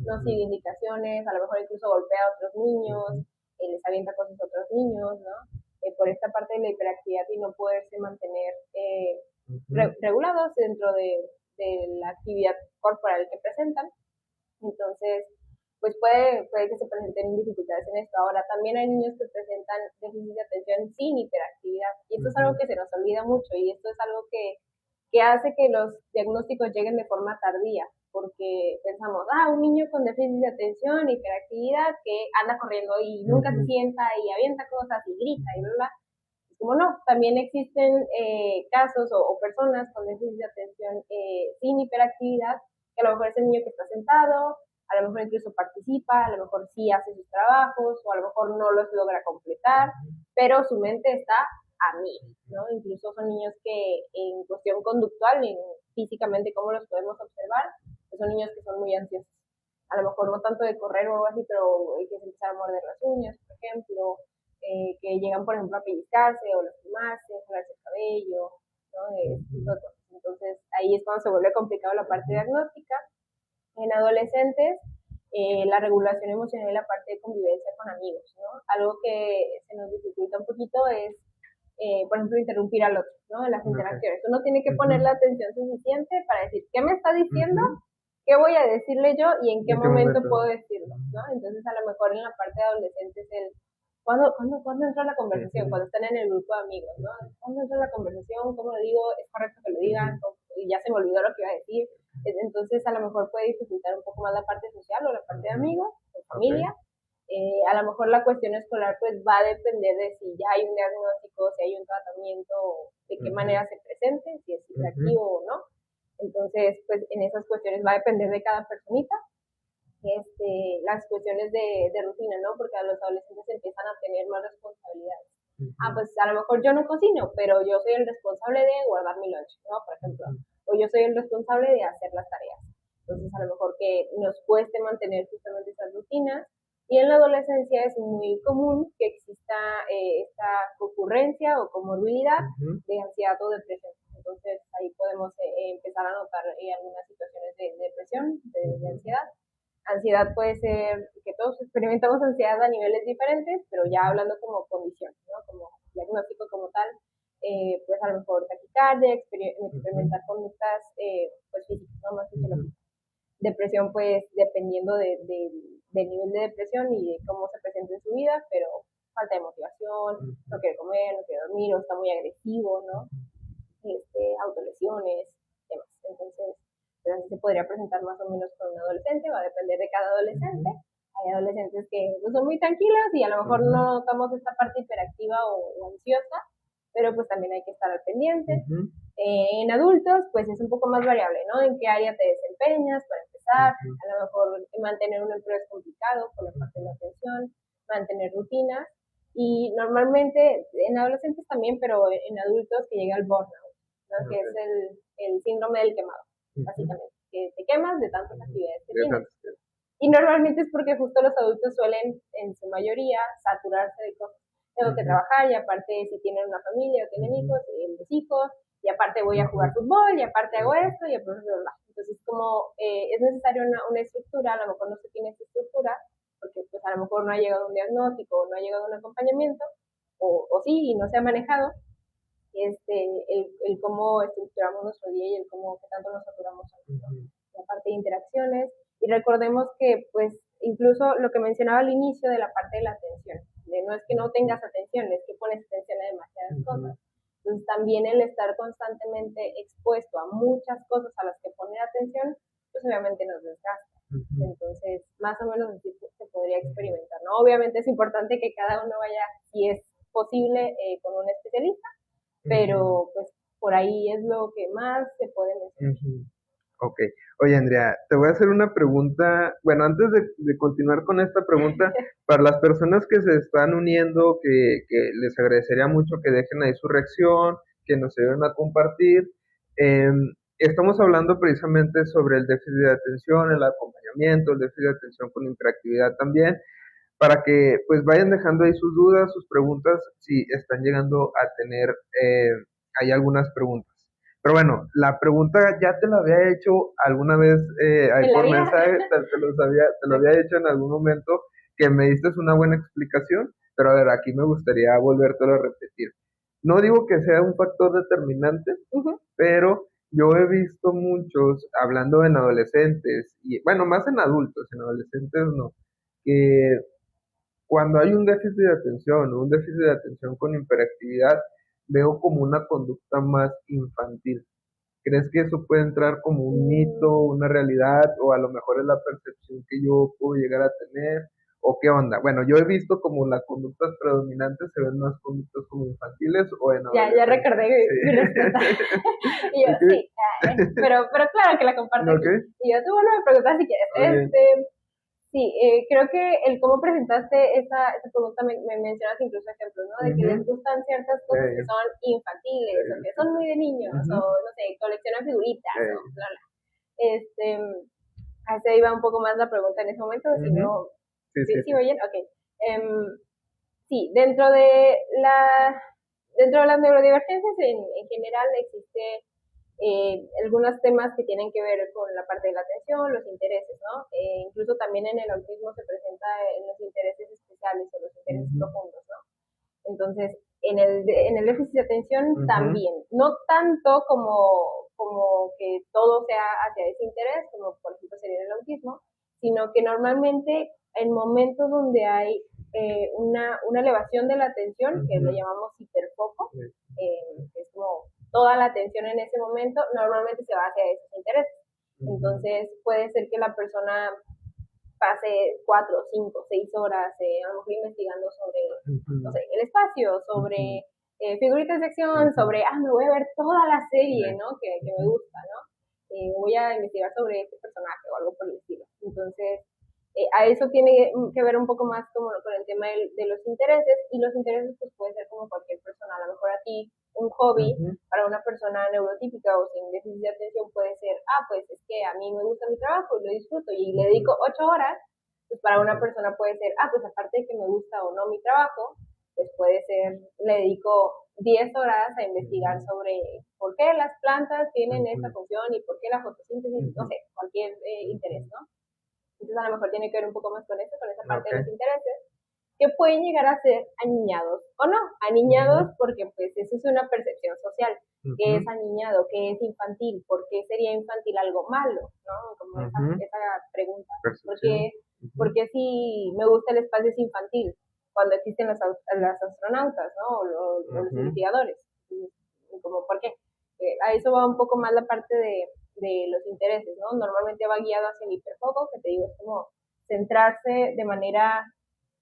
no sigue indicaciones, a lo mejor incluso golpea a otros niños, les avienta cosas a otros niños, ¿no? Por esta parte de la hiperactividad y no poderse mantener regulados dentro de la actividad corporal que presentan. Entonces, pues puede que se presenten dificultades en esto. Ahora, también hay niños que presentan déficit de atención sin hiperactividad, y esto es algo que se nos olvida mucho, y esto es algo que hace que los diagnósticos lleguen de forma tardía, porque pensamos, un niño con déficit de atención, hiperactividad, que anda corriendo y nunca se sienta y avienta cosas y grita y bla, bla. Como no, también existen casos o personas con déficit de atención sin hiperactividad, que a lo mejor es el niño que está sentado, a lo mejor incluso participa, a lo mejor sí hace sus trabajos, o a lo mejor no los logra completar, pero su mente está a mí, ¿no? Incluso son niños que en cuestión conductual, físicamente cómo los podemos observar, pues son niños que son muy ansiosos. A lo mejor no tanto de correr o algo así, pero que se empiezan a morder las uñas, por ejemplo, que llegan, por ejemplo, a pellizcarse o lastimarse, jalarse el cabello, ¿no? Ese tipo de cosas. Entonces, ahí es cuando se vuelve complicado la parte diagnóstica. En adolescentes, la regulación emocional y la parte de convivencia con amigos, ¿no? Algo que se nos dificulta un poquito es, por ejemplo, interrumpir al otro, ¿no? En las interacciones. Uno tiene que poner la atención suficiente para decir, ¿qué me está diciendo? ¿Qué voy a decirle yo y en qué momento puedo decirlo? ¿No? Entonces, a lo mejor en la parte de adolescentes, ¿cuándo entra la conversación? Cuando están en el grupo de amigos, ¿no? ¿Cuándo entra la conversación? ¿Cómo lo digo? ¿Es correcto que lo digan? Y ya se me olvidó lo que iba a decir. Entonces, a lo mejor puede dificultar un poco más la parte social o la parte de amigos o familia. A lo mejor la cuestión escolar pues va a depender de si ya hay un diagnóstico, si hay un tratamiento, de qué manera se presente, si es hiperactivo o no. Entonces, pues en esas cuestiones va a depender de cada personita. Las cuestiones de rutina, ¿no? Porque a los adolescentes empiezan a tener más responsabilidades. Pues a lo mejor yo no cocino, pero yo soy el responsable de guardar mi lunch, ¿no? Por ejemplo. O yo soy el responsable de hacer las tareas. Entonces a lo mejor que nos cueste mantener justamente esas rutinas. Y en la adolescencia es muy común que exista esta ocurrencia o comorbilidad de ansiedad o depresión. Entonces ahí podemos empezar a notar algunas situaciones de depresión, de ansiedad. Ansiedad puede ser que todos experimentamos ansiedad a niveles diferentes, pero ya hablando como condición, ¿no? Como diagnóstico como tal, pues a lo mejor taquicardia, experimentar conductas pues físicas, ¿no? Más fisiológicas. Depresión, pues dependiendo del nivel de depresión y de cómo se presenta en su vida, pero falta de motivación, no quiere comer, no quiere dormir, o está muy agresivo, ¿no? Autolesiones, demás. Entonces, pues así se podría presentar más o menos con un adolescente, va a depender de cada adolescente. Hay adolescentes que no son muy tranquilas y a lo mejor no notamos esta parte hiperactiva o ansiosa, pero pues también hay que estar al pendiente. En adultos, pues es un poco más variable, ¿no? En qué área te desempeñas, para empezar. A lo mejor mantener un empleo es complicado por la parte de la atención, mantener rutinas. Y normalmente en adolescentes también, pero en adultos que llega el burnout, ¿no? Que es el síndrome del quemado, básicamente. Que te quemas de tantas actividades que tienes. Y normalmente es porque justo los adultos suelen, en su mayoría, saturarse de cosas. Tengo que trabajar y aparte si tienen una familia o tienen hijos, los hijos, y aparte voy a jugar fútbol, y aparte hago esto, y aparte bla, bla. Entonces, como es necesaria una estructura, a lo mejor no se tiene esta estructura, porque pues a lo mejor no ha llegado un diagnóstico, no ha llegado un acompañamiento, o sí, y no se ha manejado, el cómo estructuramos nuestro día y el cómo, qué tanto nos saturamos a nosotros. La parte de interacciones, y recordemos que pues incluso lo que mencionaba al inicio de la parte de la atención, de no es que no tengas atención, es que pones atención a demasiadas cosas. Entonces también el estar constantemente expuesto a muchas cosas a las que poner atención, pues obviamente nos desgasta. Entonces, más o menos así se podría experimentar, ¿no? Obviamente es importante que cada uno vaya, si es posible, con un especialista, pero pues por ahí es lo que más se puede mencionar. Ok. Oye, Andrea, te voy a hacer una pregunta. Bueno, antes de continuar con esta pregunta, para las personas que se están uniendo, que les agradecería mucho que dejen ahí su reacción, que nos ayuden a compartir. Estamos hablando precisamente sobre el déficit de atención, el acompañamiento, el déficit de atención con hiperactividad también, para que pues vayan dejando ahí sus dudas, sus preguntas, si están llegando a tener ahí algunas preguntas. Pero bueno, la pregunta ya te la había hecho alguna vez ahí por mensaje, te lo había hecho en algún momento, que me diste una buena explicación, pero a ver, aquí me gustaría volvértelo a repetir. No digo que sea un factor determinante, pero yo he visto muchos, hablando en adolescentes, y bueno, más en adultos, en adolescentes no, que cuando hay un déficit de atención o un déficit de atención con hiperactividad, veo como una conducta más infantil. ¿Crees que eso puede entrar como un mito, una realidad, o a lo mejor es la percepción que yo puedo llegar a tener? ¿O qué onda? Bueno, yo he visto como las conductas predominantes se ven más conductas como infantiles o en adolescentes. Ya recordé mi respuesta. Y yo, sí, pero claro que la comparto. Okay. Y yo, tú vuelves a preguntar si quieres. Sí, creo que el cómo presentaste esa pregunta me mencionas incluso ejemplos, ¿no? De que les gustan ciertas cosas que son infantiles, o que son muy de niños, o no sé, coleccionan figuritas, o bla, bla. A ese iba un poco más la pregunta en ese momento, si no, ¿sí oyen? Ok. Sí, dentro de las neurodivergencias en general existe algunos temas que tienen que ver con la parte de la atención, los intereses, ¿no? Incluso también en el autismo se presenta en los intereses especiales o los intereses profundos, ¿no? Entonces, en el déficit de atención también, no tanto como que todo sea hacia ese interés, como por ejemplo sería el autismo, sino que normalmente en momentos donde hay una elevación de la atención, que le llamamos hiperfoco, que es como toda la atención en ese momento, normalmente se va hacia esos intereses. Entonces puede ser que la persona pase 4, 5, 6 horas a lo mejor investigando sobre, no sé, el espacio, sobre figuritas de acción, sobre, me voy a ver toda la serie, ¿no? Que me gusta, ¿no? Voy a investigar sobre este personaje o algo por el estilo. Entonces, a eso tiene que ver un poco más como con el tema de los intereses, y los intereses pues puede ser como cualquier persona, a lo mejor a ti un hobby para una persona neurotípica o sin déficit de atención puede ser, pues es que a mí me gusta mi trabajo y lo disfruto y le dedico 8 horas, pues para una persona puede ser, pues aparte de que me gusta o no mi trabajo, pues puede ser, le dedico 10 horas a investigar sobre por qué las plantas tienen esta función y por qué la fotosíntesis, no sé, cualquier interés, ¿no? Entonces a lo mejor tiene que ver un poco más con eso, con esa parte de los intereses, que pueden llegar a ser aniñados o no, aniñados porque pues eso es una percepción social, que es aniñado, que es infantil, ¿por qué sería infantil algo malo? ¿No? Como esa pregunta, porque si me gusta el espacio es infantil, cuando existen los astronautas, ¿no? O los investigadores, como ¿por qué? A eso va un poco más la parte de los intereses, ¿no? Normalmente va guiado hacia el hiperfoco, que te digo, es como centrarse de manera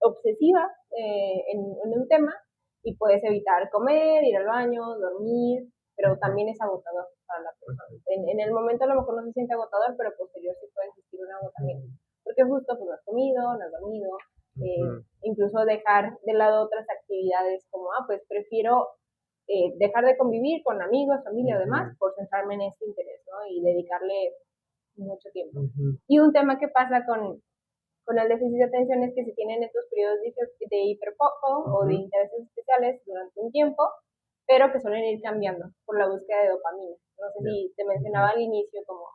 obsesiva en un tema, y puedes evitar comer, ir al baño, dormir, pero también es agotador para la persona. En el momento a lo mejor no se siente agotador, pero posterior sí puede existir un agotamiento, porque justo pues no has comido, no has dormido, incluso dejar de lado otras actividades como, pues prefiero dejar de convivir con amigos, familia o demás, por centrarme en este interés, ¿no? Y dedicarle mucho tiempo. Y un tema que pasa con el déficit de atención es que si tienen estos periodos de hiperfoco o de intereses especiales durante un tiempo, pero que suelen ir cambiando por la búsqueda de dopamina. No sé si te mencionaba al inicio como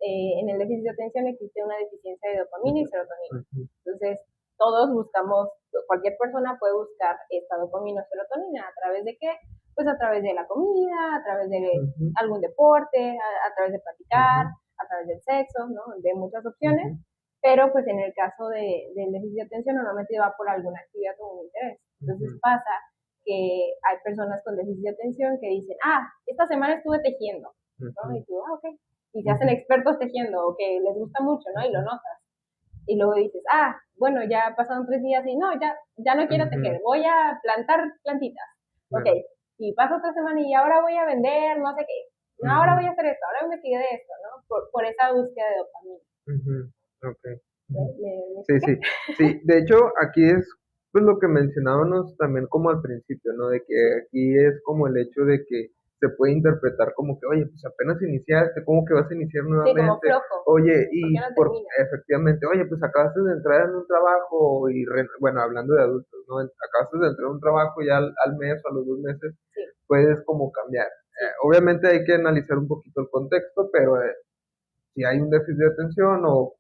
en el déficit de atención existe una deficiencia de dopamina y serotonina. Entonces, todos buscamos, cualquier persona puede buscar esta dopamina o serotonina, ¿a través de qué? Pues a través de la comida, a través de algún deporte, a través de platicar, a través del sexo, ¿no? De muchas opciones, pero pues en el caso del déficit de atención normalmente va por alguna actividad o un interés. Entonces pasa que hay personas con déficit de atención que dicen, esta semana estuve tejiendo, ¿no? Y tú, ok. Y se hacen expertos tejiendo, o que les gusta mucho, ¿no? Y lo notas. Y luego dices, bueno, ya pasaron 3 días y no, ya no quiero tejer, voy a plantar plantitas. Ok, y pasa otra semana y ahora voy a vender no sé qué. No, ahora voy a hacer esto, ahora investigué de esto, ¿no? Por esa búsqueda de dopamina. Okay. Sí, de hecho aquí es pues lo que mencionábamos también como al principio, ¿no? De que aquí es como el hecho de que se puede interpretar como que, oye, pues apenas iniciaste, ¿cómo que vas a iniciar nuevamente? Sí, como flojo. Oye, y efectivamente, oye, pues acabaste de entrar en un trabajo y, bueno, hablando de adultos, ¿no? Acabaste de entrar en un trabajo y al mes o a los 2 meses puedes como cambiar. Obviamente hay que analizar un poquito el contexto, pero si hay un déficit de atención o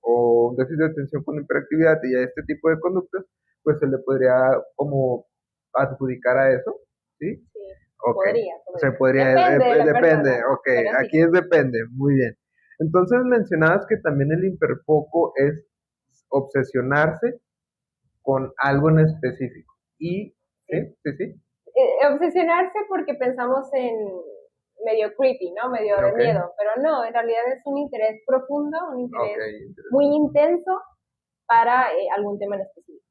un déficit de atención con hiperactividad y a este tipo de conductas, pues se le podría como adjudicar a eso, ¿sí? Sí, okay. podría. Se podría, depende, ok, aquí es depende, muy bien. Entonces mencionabas que también el hiperfoco es obsesionarse con algo en específico. Y, sí. Obsesionarse porque pensamos en medio creepy, ¿no? Medio de miedo, pero no, en realidad es un interés profundo, un interés muy intenso para algún tema en específico.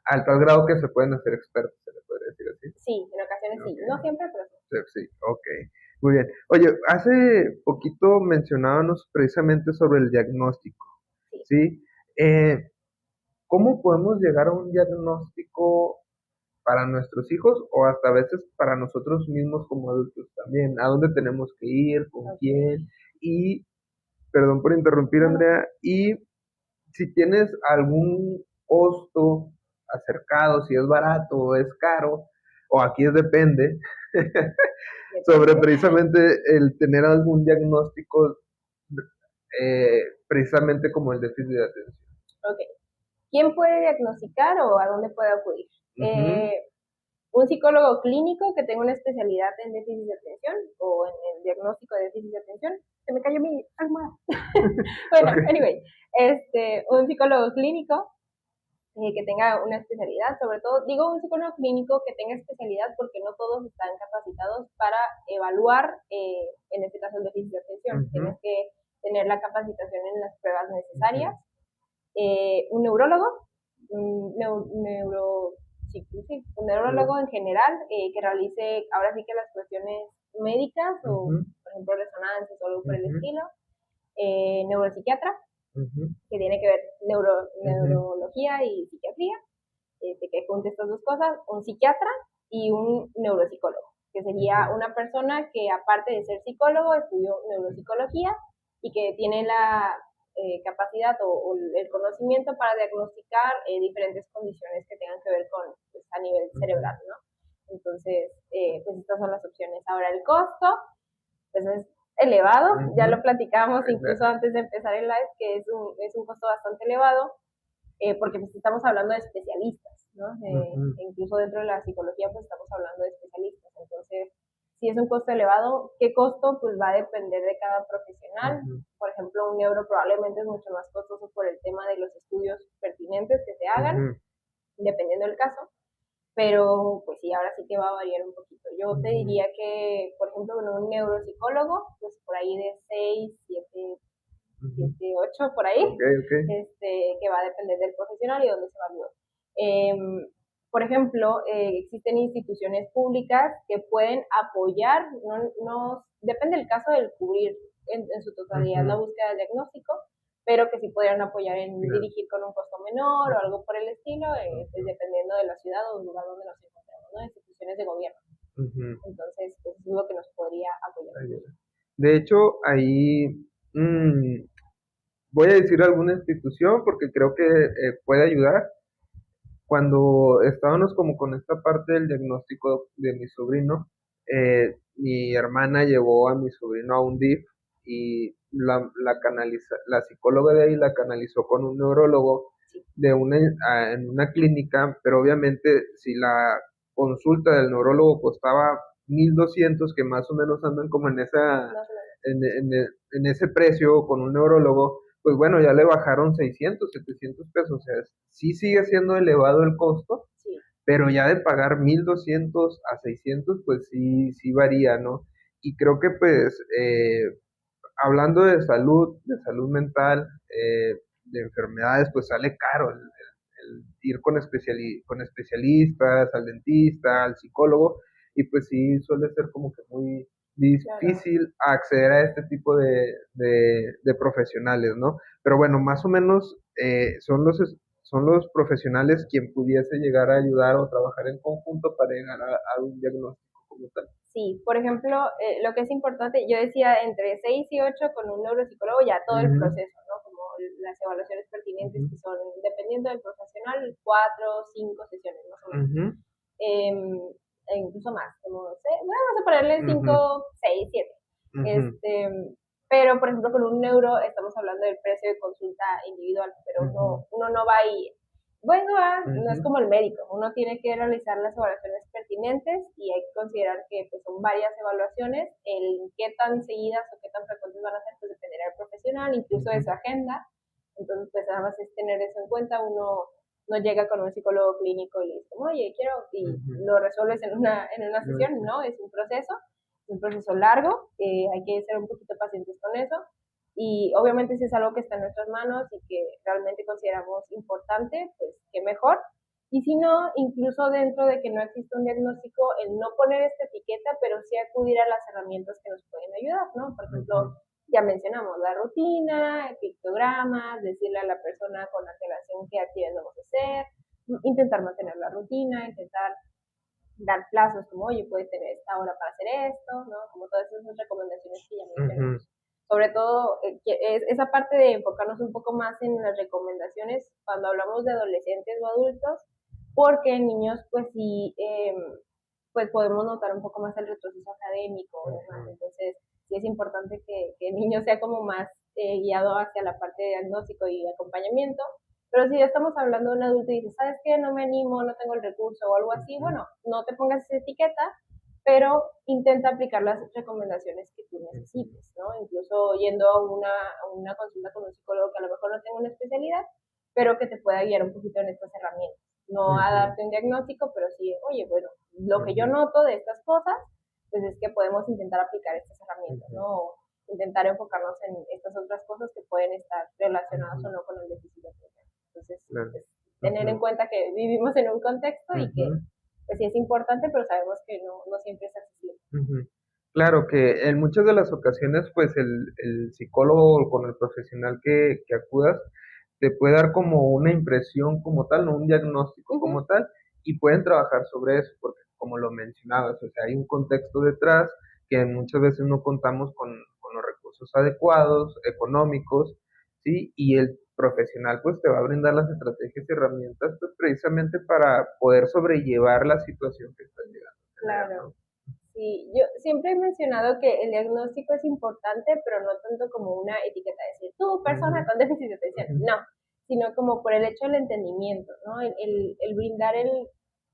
Al tal grado que se pueden hacer expertos, se le podría decir así. Sí, en ocasiones sí, no siempre, pero sí. Sí, ok, muy bien. Oye, hace poquito mencionábamos precisamente sobre el diagnóstico, ¿sí? ¿Cómo podemos llegar a un diagnóstico para nuestros hijos o hasta a veces para nosotros mismos como adultos también? ¿A dónde tenemos que ir? ¿Con quién? Y, perdón por interrumpir, Andrea, y si tienes algún costo acercado, si es barato o es caro, o aquí es depende, sobre precisamente el tener algún diagnóstico precisamente como el déficit de atención. Ok. ¿Quién puede diagnosticar o a dónde puede acudir? Un psicólogo clínico que tenga una especialidad en déficit de atención o en el diagnóstico de déficit de atención. Se me cayó mi almohada. Bueno, anyway, un psicólogo clínico que tenga una especialidad, sobre todo, digo un psicólogo clínico que tenga especialidad porque no todos están capacitados para evaluar, en este caso, el déficit de atención. Tienes que tener la capacitación en las pruebas necesarias. Un neurólogo, un neurólogo en general, que realice ahora sí que las cuestiones médicas o, por ejemplo, resonancias o algo por el estilo. Neuropsiquiatra, que tiene que ver neurología y psiquiatría, que junte estas dos cosas, un psiquiatra y un neuropsicólogo, que sería una persona que aparte de ser psicólogo estudió neuropsicología y que tiene la capacidad o el conocimiento para diagnosticar diferentes condiciones que tengan que ver con, pues, a nivel cerebral, ¿no? Entonces, pues estas son las opciones. Ahora, el costo, pues es elevado, ya lo platicamos incluso antes de empezar el live, que es un costo bastante elevado, porque pues estamos hablando de especialistas, ¿no? Incluso dentro de la psicología pues estamos hablando de especialistas, entonces si es un costo elevado, ¿qué costo? Pues va a depender de cada profesional. Por ejemplo, un neuro probablemente es mucho más costoso por el tema de los estudios pertinentes que se hagan, dependiendo del caso, pero pues sí, ahora sí que va a variar un poquito. Yo te diría que, por ejemplo, un neuropsicólogo, pues por ahí de 6, 7, 8 por ahí, que va a depender del profesional y dónde se evalúe. Por ejemplo, existen instituciones públicas que pueden apoyar, no depende del caso del cubrir en su totalidad la búsqueda de diagnóstico, pero que sí podrían apoyar en dirigir con un costo menor o algo por el estilo, pues dependiendo de la ciudad o el lugar donde nos encontremos, ¿no? Instituciones de gobierno. Entonces, pues es lo que nos podría apoyar. De hecho, ahí voy a decir alguna institución porque creo que puede ayudar. Cuando estábamos como con esta parte del diagnóstico de mi sobrino, mi hermana llevó a mi sobrino a un DIF y la psicóloga de ahí la canalizó con un neurólogo en una clínica, pero obviamente si la consulta del neurólogo costaba 1,200, que más o menos andan como en ese precio con un neurólogo, pues bueno, ya le bajaron 600, 700 pesos, o sea, sí sigue siendo elevado el costo, pero ya de pagar 1,200 a 600, pues sí varía, ¿no? Y creo que pues, hablando de salud mental, de enfermedades, pues sale caro el ir con especialistas, al dentista, al psicólogo, y pues sí suele ser como que muy difícil acceder a este tipo de profesionales, ¿no? Pero bueno, más o menos son los profesionales quien pudiese llegar a ayudar o trabajar en conjunto para llegar a un diagnóstico como tal. Sí, por ejemplo, lo que es importante, yo decía entre 6 y 8 con un neuropsicólogo ya todo el proceso, ¿no? Como las evaluaciones pertinentes que son, dependiendo del profesional, 4, 5 sesiones más o menos. E incluso más, como, vamos a ponerle 5, 6, 7. Pero, por ejemplo, con un neuro estamos hablando del precio de consulta individual, pero uno no va ahí. Bueno, no es como el médico, uno tiene que realizar las evaluaciones pertinentes y hay que considerar que pues, son varias evaluaciones, el qué tan seguidas o qué tan frecuentes van a ser, pues dependerá del profesional, incluso de su agenda. Entonces, pues nada más es tener eso en cuenta. Uno no llega con un psicólogo clínico y le dice, oye, quiero, y lo resuelves en una sesión, no, es un proceso largo, hay que ser un poquito pacientes con eso. Y obviamente si es algo que está en nuestras manos y que realmente consideramos importante, pues qué mejor. Y si no, incluso dentro de que no existe un diagnóstico, el no poner esta etiqueta, pero sí acudir a las herramientas que nos pueden ayudar, ¿no? Por ejemplo, ya mencionamos la rutina, pictogramas, decirle a la persona con antelación qué actividades vamos a hacer, intentar mantener la rutina, intentar dar plazos como, oye, puedes tener esta hora para hacer esto, ¿no? Como todas esas recomendaciones que ya mencionamos. Sobre todo, esa parte de enfocarnos un poco más en las recomendaciones cuando hablamos de adolescentes o adultos, porque en niños, pues sí, pues podemos notar un poco más el retroceso académico, ¿verdad? Entonces, sí es importante que el niño sea como más guiado hacia la parte de diagnóstico y acompañamiento. Pero si ya estamos hablando de un adulto y dices, ¿sabes qué? No me animo, no tengo el recurso o algo así, bueno, no te pongas esa etiqueta, pero intenta aplicar las recomendaciones que tú necesites, ¿no? Incluso yendo a una consulta con un psicólogo que a lo mejor no tenga una especialidad, pero que te pueda guiar un poquito en estas herramientas. No a darte un diagnóstico, pero sí, oye, bueno, lo que yo noto de estas cosas, pues es que podemos intentar aplicar estas herramientas, ¿no? O intentar enfocarnos en estas otras cosas que pueden estar relacionadas o no con el déficit de atención. Entonces, pues, tener en cuenta que vivimos en un contexto y que pues sí es importante, pero sabemos que no siempre es accesible. Claro que en muchas de las ocasiones, pues el psicólogo o con el profesional que acudas te puede dar como una impresión como tal, no un diagnóstico como tal, y pueden trabajar sobre eso, porque como lo mencionabas, o sea, hay un contexto detrás que muchas veces no contamos con los recursos adecuados, económicos, ¿sí? Y el profesional pues te va a brindar las estrategias y herramientas pues, precisamente para poder sobrellevar la situación que estás llegando a tener, Claro. ¿no? Sí, yo siempre he mencionado que el diagnóstico es importante, pero no tanto como una etiqueta, decir, tú, persona con déficit de atención, no, sino como por el hecho del entendimiento, ¿no? El brindar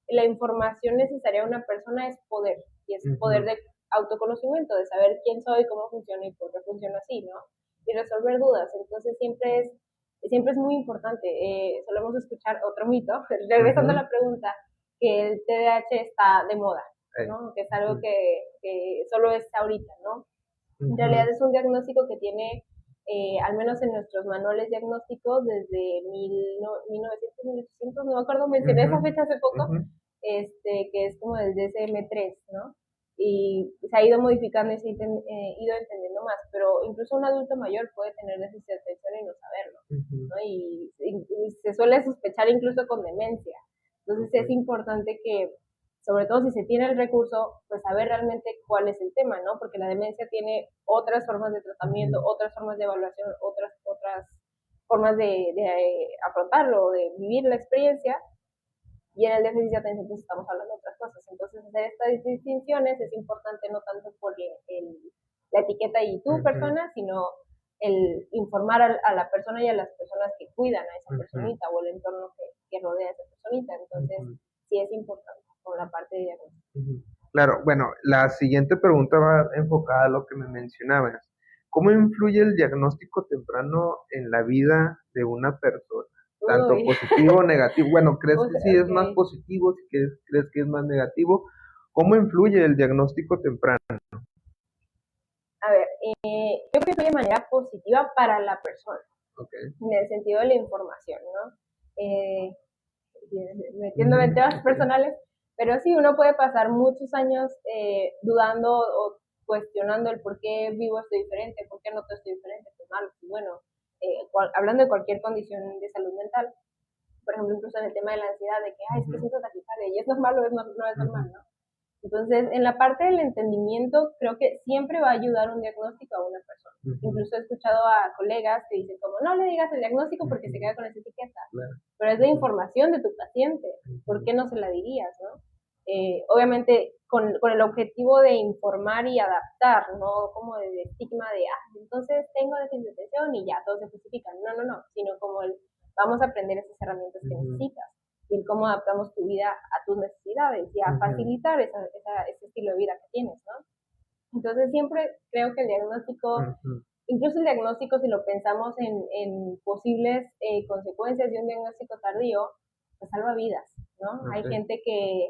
la información necesaria a una persona es poder, y es poder de autoconocimiento, de saber quién soy, cómo funciona y por qué funciona así, ¿no? Y resolver dudas, entonces siempre es muy importante. Solemos escuchar otro mito, regresando a la pregunta, que el TDAH está de moda, ¿no? Que es algo que solo es ahorita, ¿no? En realidad es un diagnóstico que tiene, al menos en nuestros manuales diagnósticos, desde 1900, 1800, no me acuerdo, mencioné esa fecha hace poco, que es como del DSM-3, ¿no? Y se ha ido modificando y se ha ido entendiendo más, pero incluso un adulto mayor puede tener déficit de atención y no saberlo, ¿no? Y se suele sospechar incluso con demencia. Entonces es importante que, sobre todo si se tiene el recurso, pues saber realmente cuál es el tema, ¿no? Porque la demencia tiene otras formas de tratamiento, otras formas de evaluación, otras formas de afrontarlo, de vivir la experiencia, y en el déficit de atención pues estamos hablando de otras cosas. Entonces hacer estas distinciones es importante no tanto por la etiqueta y tu persona, sino el informar a la persona y a las personas que cuidan a esa personita o el entorno que rodea a esa personita. Entonces, sí es importante con la parte de diagnóstico. Claro, bueno, la siguiente pregunta va enfocada a lo que me mencionabas. ¿Cómo influye el diagnóstico temprano en la vida de una persona? Tanto Uy. positivo o negativo. Bueno, ¿crees que sí es más Okay. positivo? ¿Si crees que es más negativo? ¿Cómo influye el diagnóstico temprano? A ver, yo creo que influye de manera positiva para la persona, en el sentido de la información, ¿no? Metiéndome en temas personales, pero sí, uno puede pasar muchos años dudando o cuestionando el por qué vivo esto diferente, por qué noto esto diferente, pues malo, pues bueno, hablando de cualquier condición de salud mental, por ejemplo, incluso en el tema de la ansiedad, de que, es que siento taquicardia, y es normal o no es normal, ¿no? Entonces, en la parte del entendimiento, creo que siempre va a ayudar un diagnóstico a una persona. Incluso he escuchado a colegas que dicen como, no le digas el diagnóstico porque se queda con esa etiqueta. Pero es la información de tu paciente. ¿Por qué no se la dirías, no? Obviamente, con el objetivo de informar y adaptar, no como de estigma de, entonces tengo déficit de atención y ya, todos se justifican. No, sino como vamos a aprender esas herramientas que necesitas y cómo adaptamos tu vida a tus necesidades y a facilitar ese estilo de vida que tienes, ¿no? Entonces siempre creo que el diagnóstico, incluso el diagnóstico, si lo pensamos en posibles consecuencias de un diagnóstico tardío, pues salva vidas, ¿no? Hay gente que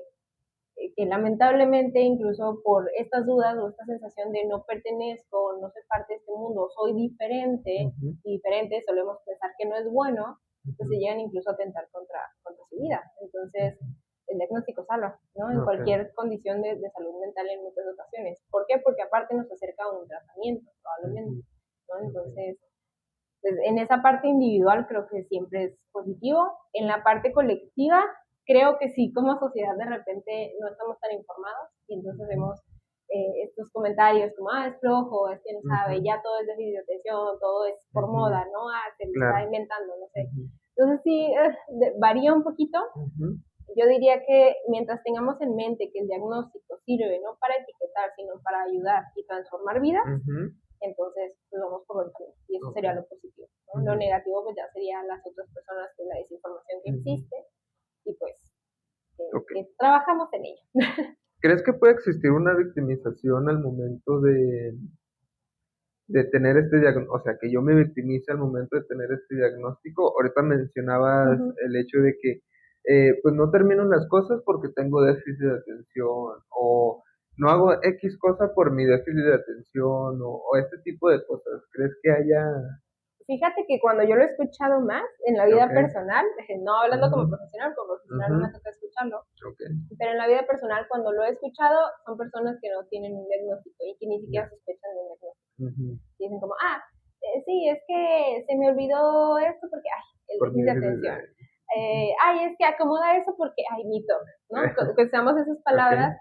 lamentablemente incluso por estas dudas o esta sensación de no pertenezco, no soy parte de este mundo, soy diferente, y diferente solemos pensar que no es bueno, pues se llegan incluso a atentar contra su vida. Entonces, el diagnóstico salva, ¿no? En cualquier condición de salud mental en muchas ocasiones. ¿Por qué? Porque aparte nos acerca a un tratamiento, probablemente, ¿no? Entonces, pues, en esa parte individual creo que siempre es positivo. En la parte colectiva, creo que sí, como sociedad de repente no estamos tan informados y entonces vemos estos comentarios como, es flojo, es que no sabe, ya todo es de atención, todo es por moda, ¿no? Se lo está inventando, no sé. Entonces sí, varía un poquito. Yo diría que mientras tengamos en mente que el diagnóstico sirve no para etiquetar, sino para ayudar y transformar vidas, entonces pues vamos por buen camino. Y eso sería lo positivo, ¿no? Lo negativo pues ya serían las otras personas, que la desinformación que existe, y pues que trabajamos en ello. ¿Crees que puede existir una victimización al momento de tener este diagnóstico, o sea, que yo me victimice al momento de tener este diagnóstico. Ahorita mencionabas Ujú. el hecho de que pues no termino las cosas porque tengo déficit de atención o no hago X cosa por mi déficit de atención o este tipo de cosas. ¿Crees que haya? Fíjate que cuando yo lo he escuchado más en la vida Ok. personal, no hablando Ujú, como profesional ujú, no me toca escucharlo, ok. pero en la vida personal cuando lo he escuchado son personas que no tienen un diagnóstico y que ni siquiera Ya. sospechan de un diagnóstico. Ujú. Dicen como, sí, es que se me olvidó esto porque, el Por mi déficit de déficit atención. ujú. Es que acomoda eso porque, mi TOC, ¿no? Que usamos esas Ok. palabras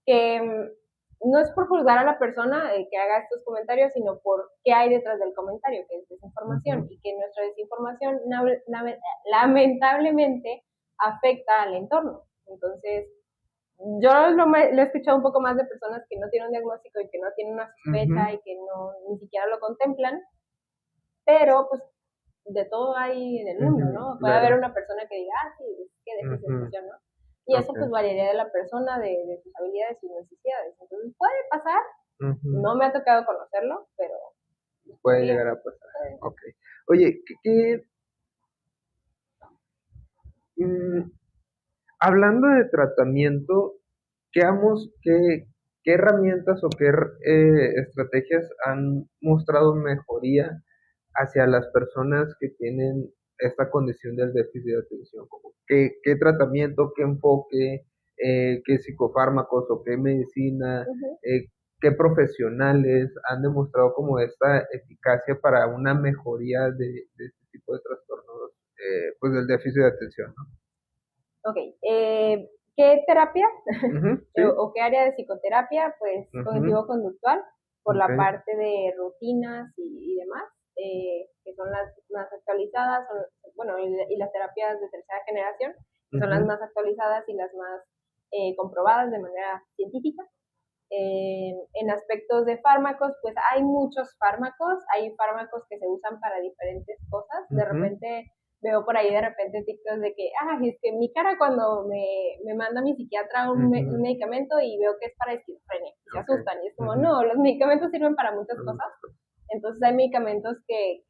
que no es por juzgar a la persona que haga estos comentarios, sino por qué hay detrás del comentario, que es desinformación, Ujú, y que nuestra desinformación lamentablemente afecta al entorno. Entonces, yo lo he escuchado un poco más de personas que no tienen un diagnóstico y que no tienen una sospecha ujú. y que no ni siquiera lo contemplan, pero pues de todo hay en el mundo, Ujú, ¿no? Puede haber claro. una persona que diga, sí, es que déficit de Ujú, atención, ¿no? Y eso ok. pues variaría de la persona, de sus habilidades, sus necesidades. Entonces puede pasar, Ujú. no me ha tocado conocerlo, pero Puede podría. llegar a pasar. Ok. Oye, mm, hablando de tratamiento, qué herramientas o qué estrategias han mostrado mejoría hacia las personas que tienen esta condición del déficit de atención? Como qué tratamiento, qué enfoque, qué psicofármacos o qué medicina, Uh-huh. eh, qué profesionales han demostrado como esta eficacia para una mejoría de este tipo de trastornos, pues del déficit de atención, ¿no? Ok, ¿qué terapia Ujú, sí, o qué área de psicoterapia? Pues ujú, cognitivo-conductual, por ok, la parte de rutinas y demás, que son las más actualizadas, bueno, y las terapias de tercera generación, que son las ujú, más actualizadas y las más comprobadas de manera científica. En aspectos de fármacos, pues hay muchos fármacos, hay fármacos que se usan para diferentes cosas. De ujú, repente veo por ahí de repente TikToks de que, es que mi cara cuando me manda mi psiquiatra un ujú, medicamento y veo que es para esquizofrenia, y se ok, asustan, y es como, ujú, no, los medicamentos sirven para muchas ujú, cosas. Entonces hay medicamentos que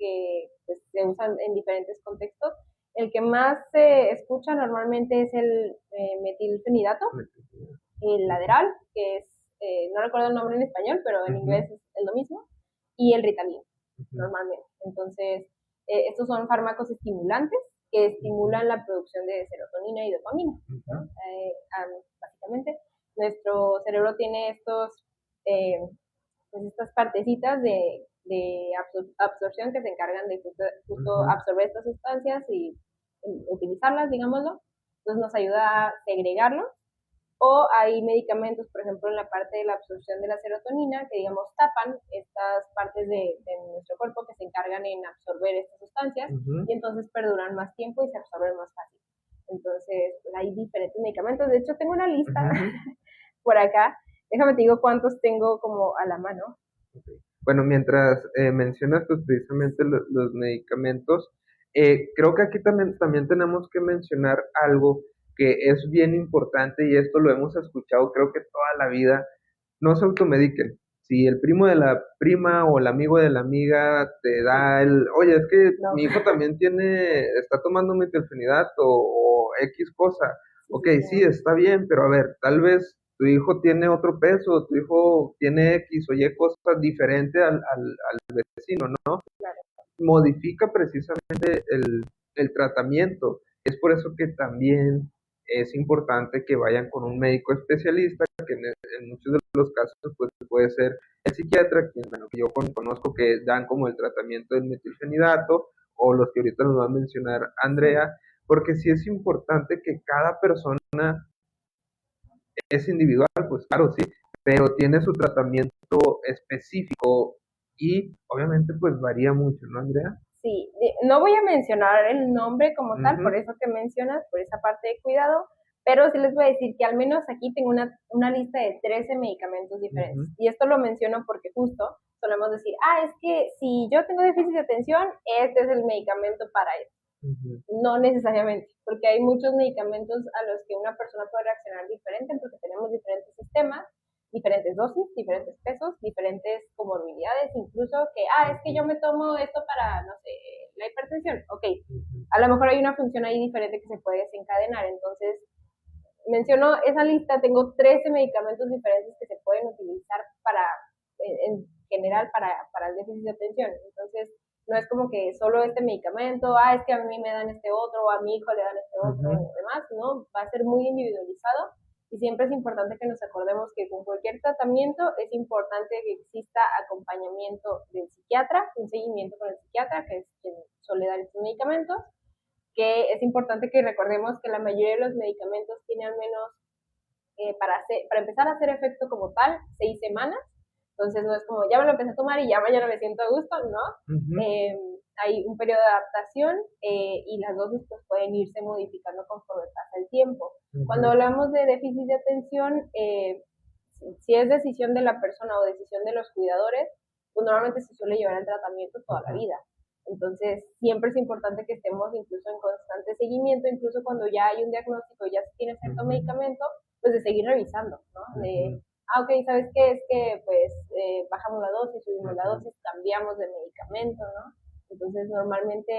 pues, se usan en diferentes contextos. El que más se escucha normalmente es el metilfenidato, el ujú, lateral, que es, no recuerdo el nombre en español, pero en ujú, inglés es lo mismo, y el Ritalin, ujú, normalmente. Entonces, estos son fármacos estimulantes que ujú, estimulan la producción de serotonina y dopamina, ¿no? ujú, Básicamente, nuestro cerebro tiene pues estas partecitas de absorción que se encargan de justo ujú, absorber estas sustancias y utilizarlas, digámoslo. Entonces nos ayuda a segregarlo o hay medicamentos, por ejemplo, en la parte de la absorción de la serotonina, que digamos tapan estas partes de nuestro cuerpo que se encargan en absorber estas sustancias ujú, y entonces perduran más tiempo y se absorben más fácil. Entonces, pues, hay diferentes medicamentos. De hecho, tengo una lista ujú. por acá. Déjame te digo cuántos tengo como a la mano. Bueno, mientras mencionas pues, precisamente los medicamentos, creo que aquí también tenemos que mencionar algo que es bien importante y esto lo hemos escuchado creo que toda la vida, no se automediquen. Si el primo de la prima o el amigo de la amiga te Sí, da oye, es que no, mi hijo también está tomando metilfenidato o X cosa, sí, ok, sí, sí, sí, no. está bien, pero a ver, tal vez tu hijo tiene otro peso, tu hijo tiene X o Y cosas diferentes al vecino, ¿no? Claro. Modifica precisamente el tratamiento. Es por eso que también es importante que vayan con un médico especialista, que en muchos de los casos pues, puede ser el psiquiatra, quien, bueno, que yo conozco que dan como el tratamiento del metilfenidato, o los que ahorita nos va a mencionar Sí, Andrea, porque sí es importante que cada persona es individual, pues claro, sí, pero tiene su tratamiento específico y obviamente pues varía mucho, ¿no, Andrea? sí, no voy a mencionar el nombre como tal, Ujú, por eso que mencionas, por esa parte de cuidado, pero sí les voy a decir que al menos aquí tengo una lista de 13 medicamentos diferentes. ujú, Y esto lo menciono porque justo solemos decir, es que si yo tengo déficit de atención, este es el medicamento para eso. ujú, No necesariamente, porque hay muchos medicamentos a los que una persona puede reaccionar diferente porque tenemos diferentes sistemas. diferentes dosis, diferentes pesos, diferentes comorbilidades, incluso que, es que yo me tomo esto para, no sé, la hipertensión, ok, a lo mejor hay una función ahí diferente que se puede desencadenar, entonces menciono esa lista, tengo 13 medicamentos diferentes que se pueden utilizar en general para el déficit de atención. Entonces, no es como que solo este medicamento, es que a mí me dan este otro, o a mi hijo le dan este otro, o demás, ¿no? Va a ser muy individualizado y siempre es importante que nos acordemos que con cualquier tratamiento es importante que exista acompañamiento del psiquiatra, un seguimiento con el psiquiatra, que es quien suele dar estos medicamentos, que es importante que recordemos que la mayoría de los medicamentos tiene al menos, para empezar a hacer efecto como tal, 6 semanas. Entonces no es como, ya me lo empecé a tomar y ya mañana me siento a gusto, ¿no? Hay un periodo de adaptación y las dosis pues pueden irse modificando conforme pasa el tiempo. Cuando hablamos de déficit de atención, si es decisión de la persona o decisión de los cuidadores, pues normalmente se suele llevar el tratamiento toda la vida. Entonces, siempre es importante que estemos incluso en constante seguimiento, incluso cuando ya hay un diagnóstico, ya se tiene cierto medicamento, pues de seguir revisando, ¿no? De, ok, ¿sabes qué? Es que pues bajamos la dosis, subimos la dosis, cambiamos de medicamento, ¿no? Entonces, normalmente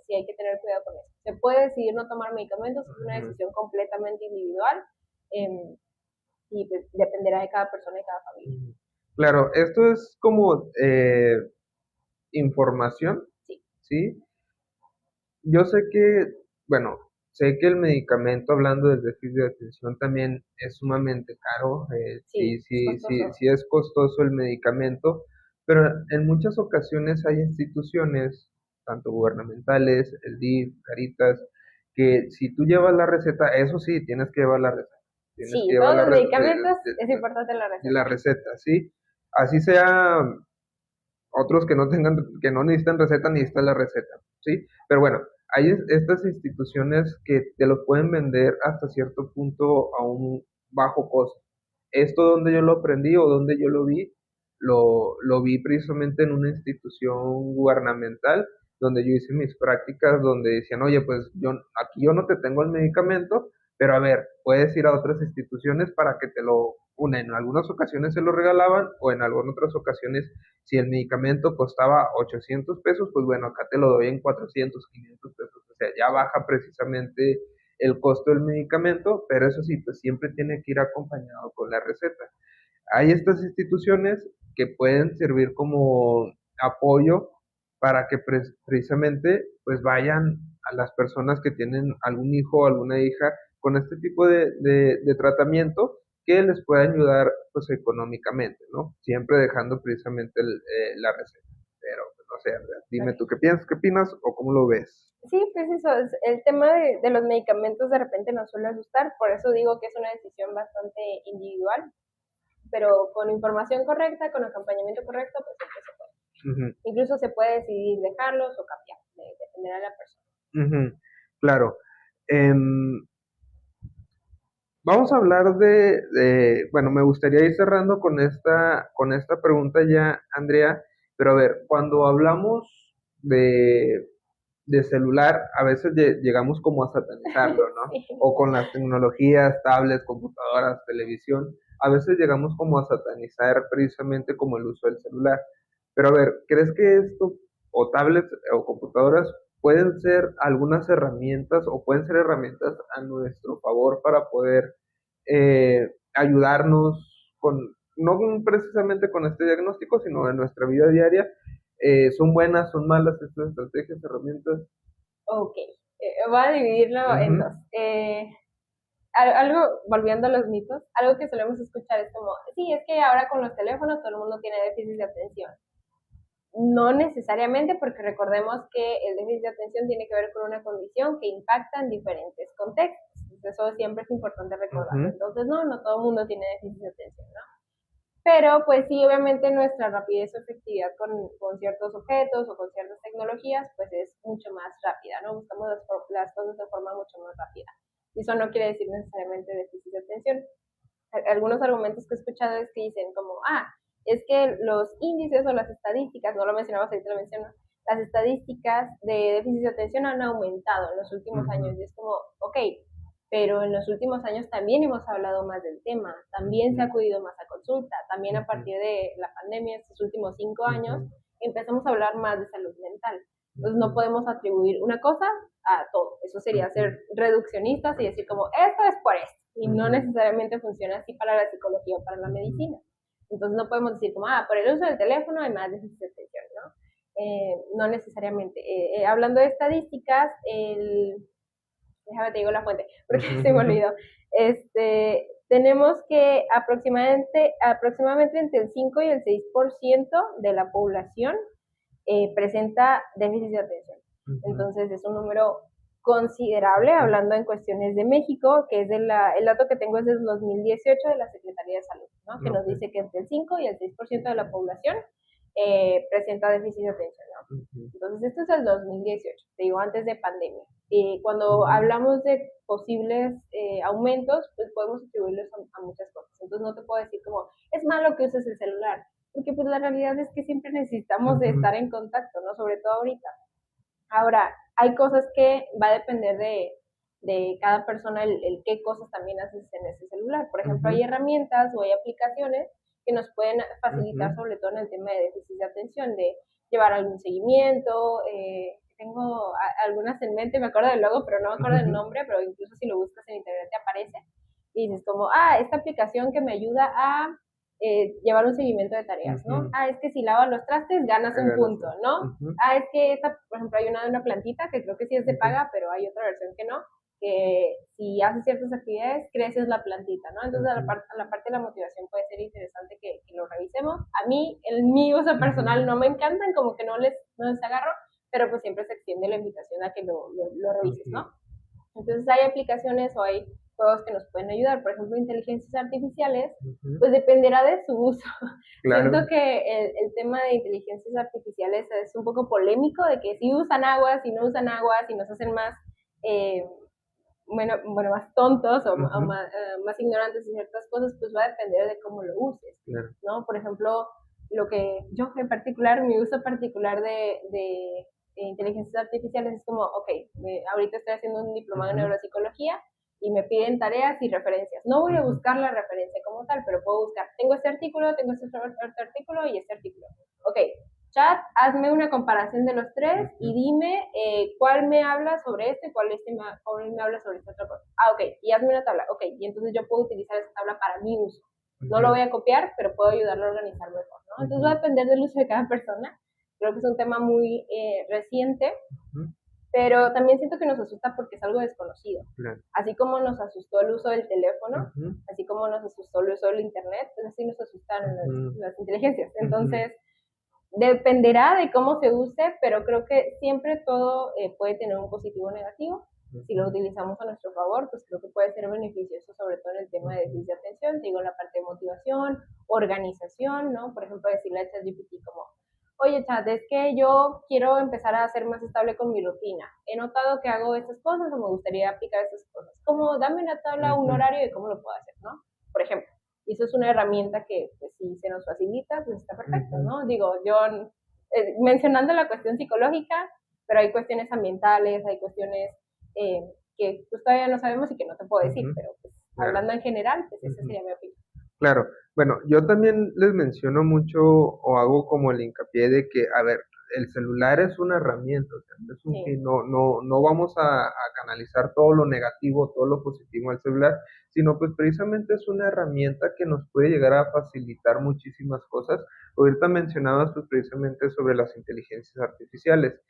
sí hay que tener cuidado con eso. Se puede decidir no tomar medicamentos, es una decisión completamente individual y pues dependerá de cada persona y cada familia. Claro, esto es como información, ¿sí? Yo sé que, bueno, sé que el medicamento, hablando del déficit de atención, también es sumamente caro. Sí es costoso el medicamento, pero en muchas ocasiones hay instituciones, tanto gubernamentales, el DIF, Caritas, que si tú llevas la receta, eso sí, tienes que llevar la receta. Tienes que llevar todos los medicamentos es importante la receta. La receta, sí. Así sea otros que no tengan, que no necesitan receta, necesitan la receta, ¿sí? Pero bueno, hay estas instituciones que te lo pueden vender hasta cierto punto a un bajo costo. Esto donde yo lo aprendí o donde yo lo vi precisamente en una institución gubernamental donde yo hice mis prácticas, donde decían, oye, pues aquí yo no te tengo el medicamento, pero a ver, puedes ir a otras instituciones para que te lo, en algunas ocasiones se lo regalaban o en algunas otras ocasiones, si el medicamento costaba 800 pesos, pues bueno, acá te lo doy en 400, 500 pesos. O sea, ya baja precisamente el costo del medicamento, pero eso sí, pues siempre tiene que ir acompañado con la receta. Hay estas instituciones que pueden servir como apoyo para que precisamente pues vayan a las personas que tienen algún hijo o alguna hija con este tipo de tratamiento que les pueda ayudar pues económicamente, ¿no? Siempre dejando precisamente la receta. Pero pues, no sé, dime tú qué piensas, qué opinas o cómo lo ves. Sí, pues eso, el tema de los medicamentos de repente nos suele asustar, por eso digo que es una decisión bastante individual, pero con información correcta, con acompañamiento correcto, pues siempre se puede. Incluso se puede decidir dejarlos o cambiar, dependerá de la persona. Claro. Vamos a hablar bueno, me gustaría ir cerrando con esta pregunta ya, Andrea, pero a ver, cuando hablamos de celular, a veces llegamos como a satanizarlo, ¿no? Sí. O con las tecnologías, tablets, computadoras, televisión, a veces llegamos como a satanizar precisamente como el uso del celular. Pero a ver, ¿crees que esto, o tablets o computadoras, pueden ser algunas herramientas o pueden ser herramientas a nuestro favor para poder ayudarnos no precisamente con este diagnóstico, sino en nuestra vida diaria? ¿Son buenas, son malas estas estrategias, herramientas? Ok, voy a dividirlo en dos. Algo, volviendo a los mitos, algo que solemos escuchar es como, sí, es que ahora con los teléfonos todo el mundo tiene déficit de atención. No necesariamente, porque recordemos que el déficit de atención tiene que ver con una condición que impacta en diferentes contextos. Eso siempre es importante recordarlo. Entonces, no todo el mundo tiene déficit de atención, ¿no? Pero, pues sí, obviamente nuestra rapidez o efectividad con ciertos objetos o con ciertas tecnologías, pues es mucho más rápida, ¿no? Buscamos las cosas de forma mucho más rápida. Y eso no quiere decir necesariamente déficit de atención. Algunos argumentos que he escuchado es que dicen como, es que los índices o las estadísticas, no lo mencionabas, ahorita lo menciono, las estadísticas de déficit de atención han aumentado en los últimos años. Y es como, ok, pero en los últimos años también hemos hablado más del tema, también se ha acudido más a consulta, también a partir de la pandemia, estos últimos 5 años, empezamos a hablar más de salud mental. Entonces no podemos atribuir una cosa a todo, eso sería ser reduccionistas y decir como, esto es por esto, y no necesariamente funciona así para la psicología o para la medicina. Entonces no podemos decir como, por el uso del teléfono hay más déficit de atención, ¿no? No necesariamente. Hablando de estadísticas, déjame te digo la fuente, porque se me olvidó. Tenemos que aproximadamente entre el 5 y el 6% de la población presenta déficit de atención. Entonces es un número considerable, hablando en cuestiones de México, que es el dato que tengo es del 2018 de la Secretaría de Salud, ¿no? Que nos dice que entre el 5 y el 6% de la población presenta déficit de atención, ¿no? Entonces esto es el 2018, te digo, antes de pandemia. Cuando hablamos de posibles aumentos, pues podemos atribuirlos a muchas cosas. Entonces no te puedo decir como, es malo que uses el celular, porque pues la realidad es que siempre necesitamos de estar en contacto, ¿no? Sobre todo ahorita. Ahora, hay cosas que va a depender de cada persona el qué cosas también haces en ese celular. Por ejemplo, hay herramientas o hay aplicaciones que nos pueden facilitar, sobre todo en el tema de déficit de atención, de llevar algún seguimiento. Tengo algunas en mente, me acuerdo del logo, pero no me acuerdo del nombre, pero incluso si lo buscas en internet te aparece. Y dices como, esta aplicación que me ayuda a llevar un seguimiento de tareas, ¿no? Es que si lavas los trastes ganas un punto, ¿no? Es que esta, por ejemplo, hay una de una plantita que creo que sí es de paga, pero hay otra versión que no, que si haces ciertas actividades creces la plantita, ¿no? Entonces a la parte de la motivación puede ser interesante que lo revisemos. A mí, en mi uso personal no me encantan, como que no les agarro, pero pues siempre se extiende la invitación a que lo revises, ¿no? Entonces hay aplicaciones o hay juegos que nos pueden ayudar, por ejemplo, inteligencias artificiales, pues dependerá de su uso. Claro. Siento que el tema de inteligencias artificiales es un poco polémico, de que si usan agua, si no usan agua, si nos hacen más, más tontos o más ignorantes en ciertas cosas, pues va a depender de cómo lo uses, claro. ¿No? Por ejemplo, lo que yo en particular, mi uso particular de inteligencias artificiales es como, ahorita estoy haciendo un diplomado en neuropsicología y me piden tareas y referencias. No voy a buscar la referencia como tal, pero puedo buscar, tengo este artículo y este artículo. Chat, hazme una comparación de los tres y dime cuál me habla sobre esto y cuál me habla sobre esta otra cosa. Y hazme una tabla. Y entonces yo puedo utilizar esa tabla para mi uso. No lo voy a copiar, pero puedo ayudarlo a organizar mejor, ¿no? Entonces va a depender del uso de cada persona. Creo que es un tema muy reciente, pero también siento que nos asusta porque es algo desconocido. Claro. Así como nos asustó el uso del teléfono, así como nos asustó el uso del internet, pues así nos asustan las inteligencias. Entonces, dependerá de cómo se use, pero creo que siempre todo puede tener un positivo o negativo. Si lo utilizamos a nuestro favor, pues creo que puede ser beneficioso, sobre todo en el tema de déficit de atención, digo, en la parte de motivación, organización, ¿no? Por ejemplo, decirle a ChatGPT como, oye, Chat, es que yo quiero empezar a ser más estable con mi rutina. He notado que hago estas cosas o me gustaría aplicar estas cosas. Como, dame una tabla, un horario de cómo lo puedo hacer, ¿no? Por ejemplo. Y eso es una herramienta que, pues, si se nos facilita, pues está perfecto, ¿no? Digo, yo, mencionando la cuestión psicológica, pero hay cuestiones ambientales, hay cuestiones que pues todavía no sabemos y que no te puedo decir, pero pues, claro. Hablando en general, pues esa sería mi opinión. Claro, bueno, yo también les menciono mucho o hago como el hincapié de que, a ver, el celular es una herramienta, o sea, es un fin, no vamos a canalizar todo lo negativo, todo lo positivo al celular, sino pues precisamente es una herramienta que nos puede llegar a facilitar muchísimas cosas. Ahorita mencionabas pues precisamente sobre las inteligencias artificiales.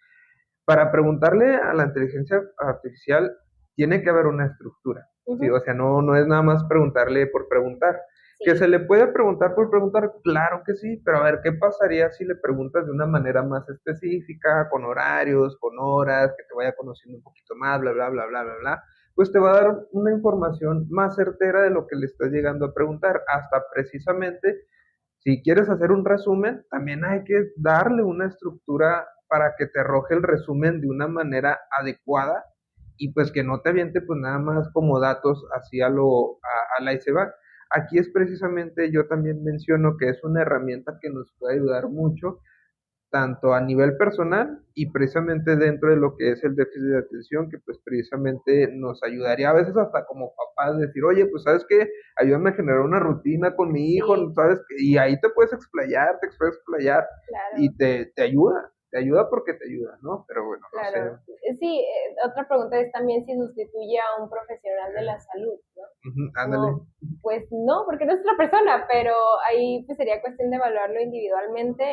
Para preguntarle a la inteligencia artificial tiene que haber una estructura, ¿sí? O sea, no es nada más preguntarle por preguntar. ¿Que se le puede preguntar por preguntar? Claro que sí, pero a ver, ¿qué pasaría si le preguntas de una manera más específica, con horarios, con horas, que te vaya conociendo un poquito más, bla, bla, bla, bla, bla, bla? Pues te va a dar una información más certera de lo que le estás llegando a preguntar. Hasta precisamente, si quieres hacer un resumen, también hay que darle una estructura para que te arroje el resumen de una manera adecuada y pues que no te aviente pues nada más como datos así a la y se va. Aquí es precisamente, yo también menciono que es una herramienta que nos puede ayudar mucho, tanto a nivel personal y precisamente dentro de lo que es el déficit de atención, que pues precisamente nos ayudaría a veces hasta como papás decir, oye, pues sabes qué, ayúdame a generar una rutina con mi hijo, Sí, ¿sabes? Y ahí te puedes explayar, claro, y te ayuda porque te ayuda, ¿no? Pero bueno, no sé. claro. Sí, otra pregunta es también si sustituye a un profesional de la salud, ¿no? Ujú, ándale. Como, pues no, porque no es otra persona, pero ahí pues sería cuestión de evaluarlo individualmente,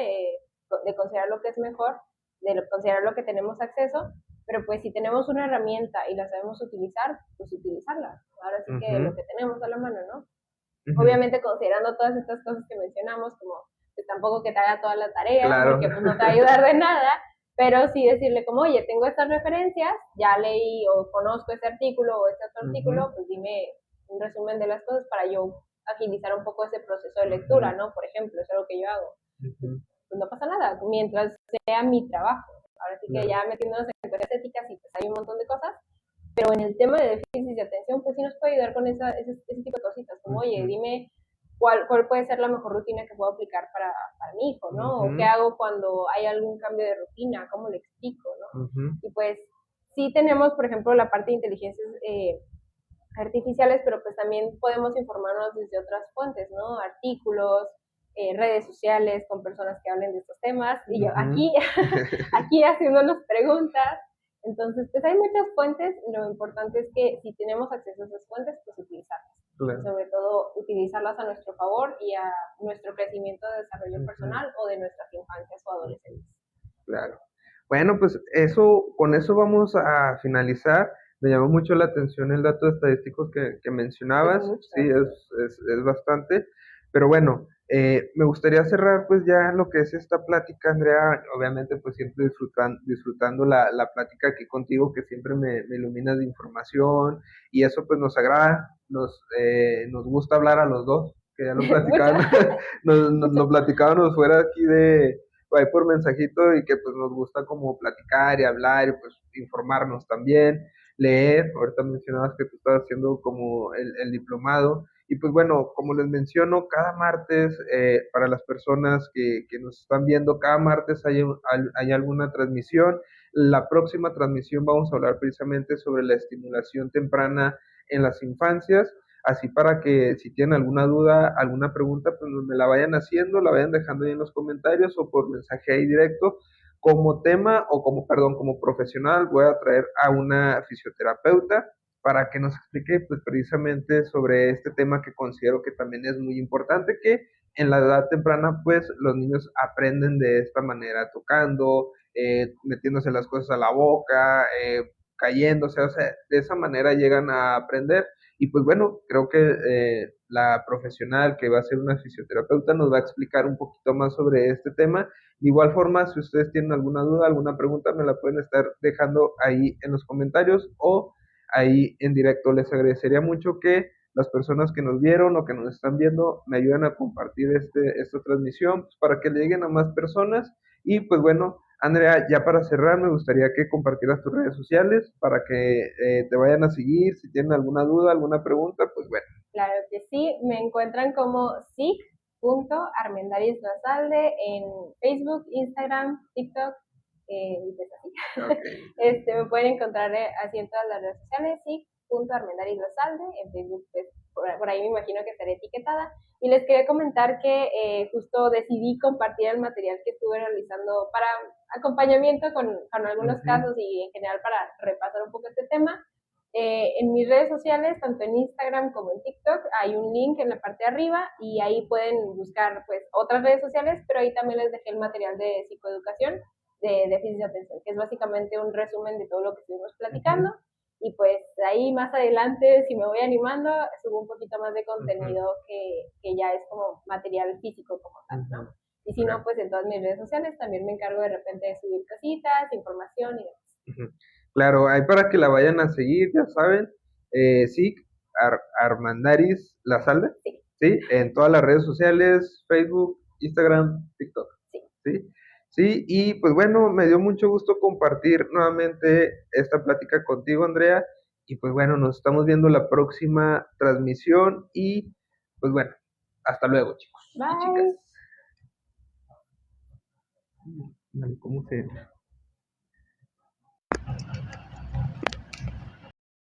de considerar lo que es mejor, considerar lo que tenemos acceso, pero pues si tenemos una herramienta y la sabemos utilizar, pues utilizarla. Ahora sí que lo Ujú, que tenemos a la mano, ¿no? ujú, Obviamente considerando todas estas cosas que mencionamos, como pues tampoco que te haga toda la tarea, claro. porque pues no te va a ayudar de nada, pero sí decirle como, oye, tengo estas referencias, ya leí o conozco este artículo o este otro Ujú, artículo, pues dime un resumen de las cosas para yo agilizar un poco ese proceso de lectura, ujú, ¿no? Por ejemplo, es algo que yo hago. ujú, Pues no pasa nada, mientras sea mi trabajo. Ahora sí que claro. ya metiéndonos en cuestiones éticas y pues hay un montón de cosas, pero en el tema de déficit de atención, pues sí nos puede ayudar con ese tipo de cositas, como, oye, Ujú, dime cuál puede ser la mejor rutina que puedo aplicar para mi hijo, ¿no? O qué ujú, hago cuando hay algún cambio de rutina, cómo le explico, ¿no? ujú, Y pues sí tenemos, por ejemplo, la parte de inteligencias artificiales, pero pues también podemos informarnos desde otras fuentes, ¿no? Artículos, redes sociales con personas que hablen de estos temas, y yo ujú. aquí, aquí haciéndonos preguntas. Entonces, pues hay muchas fuentes, lo importante es que si tenemos acceso a esas fuentes, pues utilizarlas. Y Claro. sobre todo utilizarlas a nuestro favor y a nuestro crecimiento de desarrollo Ujú, personal o de nuestras infancias o ujú. adolescentes. Claro. Bueno, pues con eso vamos a finalizar. Me llamó mucho la atención el dato estadístico que Es mencionabas. mucho, Sí, sí. es bastante. Pero bueno, me gustaría cerrar pues ya lo que es esta plática, Andrea. Obviamente pues siempre disfrutando la plática aquí contigo, que siempre me iluminas de información y eso pues nos agrada, nos gusta hablar a los dos, que ya lo Mucho, platicaban, mucho. lo platicábamos fuera aquí de ahí por mensajito y que pues nos gusta como platicar y hablar y pues informarnos también, leer, ahorita mencionabas que tú estás haciendo como el diplomado y pues bueno, como les menciono, cada martes para las personas que nos están viendo, cada martes hay alguna transmisión, la próxima transmisión vamos a hablar precisamente sobre la estimulación temprana en las infancias, así para que si tienen alguna duda, alguna pregunta, pues me la vayan haciendo, la vayan dejando ahí en los comentarios o por mensaje ahí directo. Como tema o perdón, como profesional, voy a traer a una fisioterapeuta para que nos explique pues precisamente sobre este tema que considero que también es muy importante, que en la edad temprana pues los niños aprenden de esta manera, tocando, metiéndose las cosas a la boca, cayéndose, o sea, de esa manera llegan a aprender y pues bueno, creo que la profesional que va a ser una fisioterapeuta nos va a explicar un poquito más sobre este tema. De igual forma, si ustedes tienen alguna duda, alguna pregunta, me la pueden estar dejando ahí en los comentarios o ahí en directo. Les agradecería mucho que las personas que nos vieron o que nos están viendo me ayuden a compartir esta transmisión pues, para que le lleguen a más personas. Y pues bueno, Andrea, ya para cerrar, me gustaría que compartieras tus redes sociales para que te vayan a seguir. Si tienen alguna duda, alguna pregunta, pues bueno. Claro que sí, me encuentran como sic.armendariz-lazalde en Facebook, Instagram, TikTok, y pues así. Ok. Me pueden encontrar así en todas las redes sociales, sic.armendariz-lazalde, en Facebook pues, por ahí me imagino que estaré etiquetada. Y les quería comentar que justo decidí compartir el material que estuve realizando para acompañamiento con algunos Ujú, casos y en general para repasar un poco este tema. En mis redes sociales, tanto en Instagram como en TikTok, hay un link en la parte de arriba y ahí pueden buscar pues otras redes sociales, pero ahí también les dejé el material de psicoeducación de déficit de atención, que es básicamente un resumen de todo lo que estuvimos platicando. ujú, Y pues ahí más adelante, si me voy animando, subo un poquito más de ujú, contenido que ya es como material físico como tal, ¿no? ujú. Y si no, Claro. pues en todas mis redes sociales también me encargo de repente de subir cositas, información y demás. Ujú. Claro, ahí para que la vayan a seguir, ya saben, sí, Armandaris Lazalde, Sí, ¿sí? En todas las redes sociales, Facebook, Instagram, TikTok, sí. ¿sí? Sí, y pues bueno, me dio mucho gusto compartir nuevamente esta plática contigo, Andrea, y pues bueno, nos estamos viendo la próxima transmisión y pues bueno, hasta luego, chicos y Bye. chicas. Vale, ¿cómo se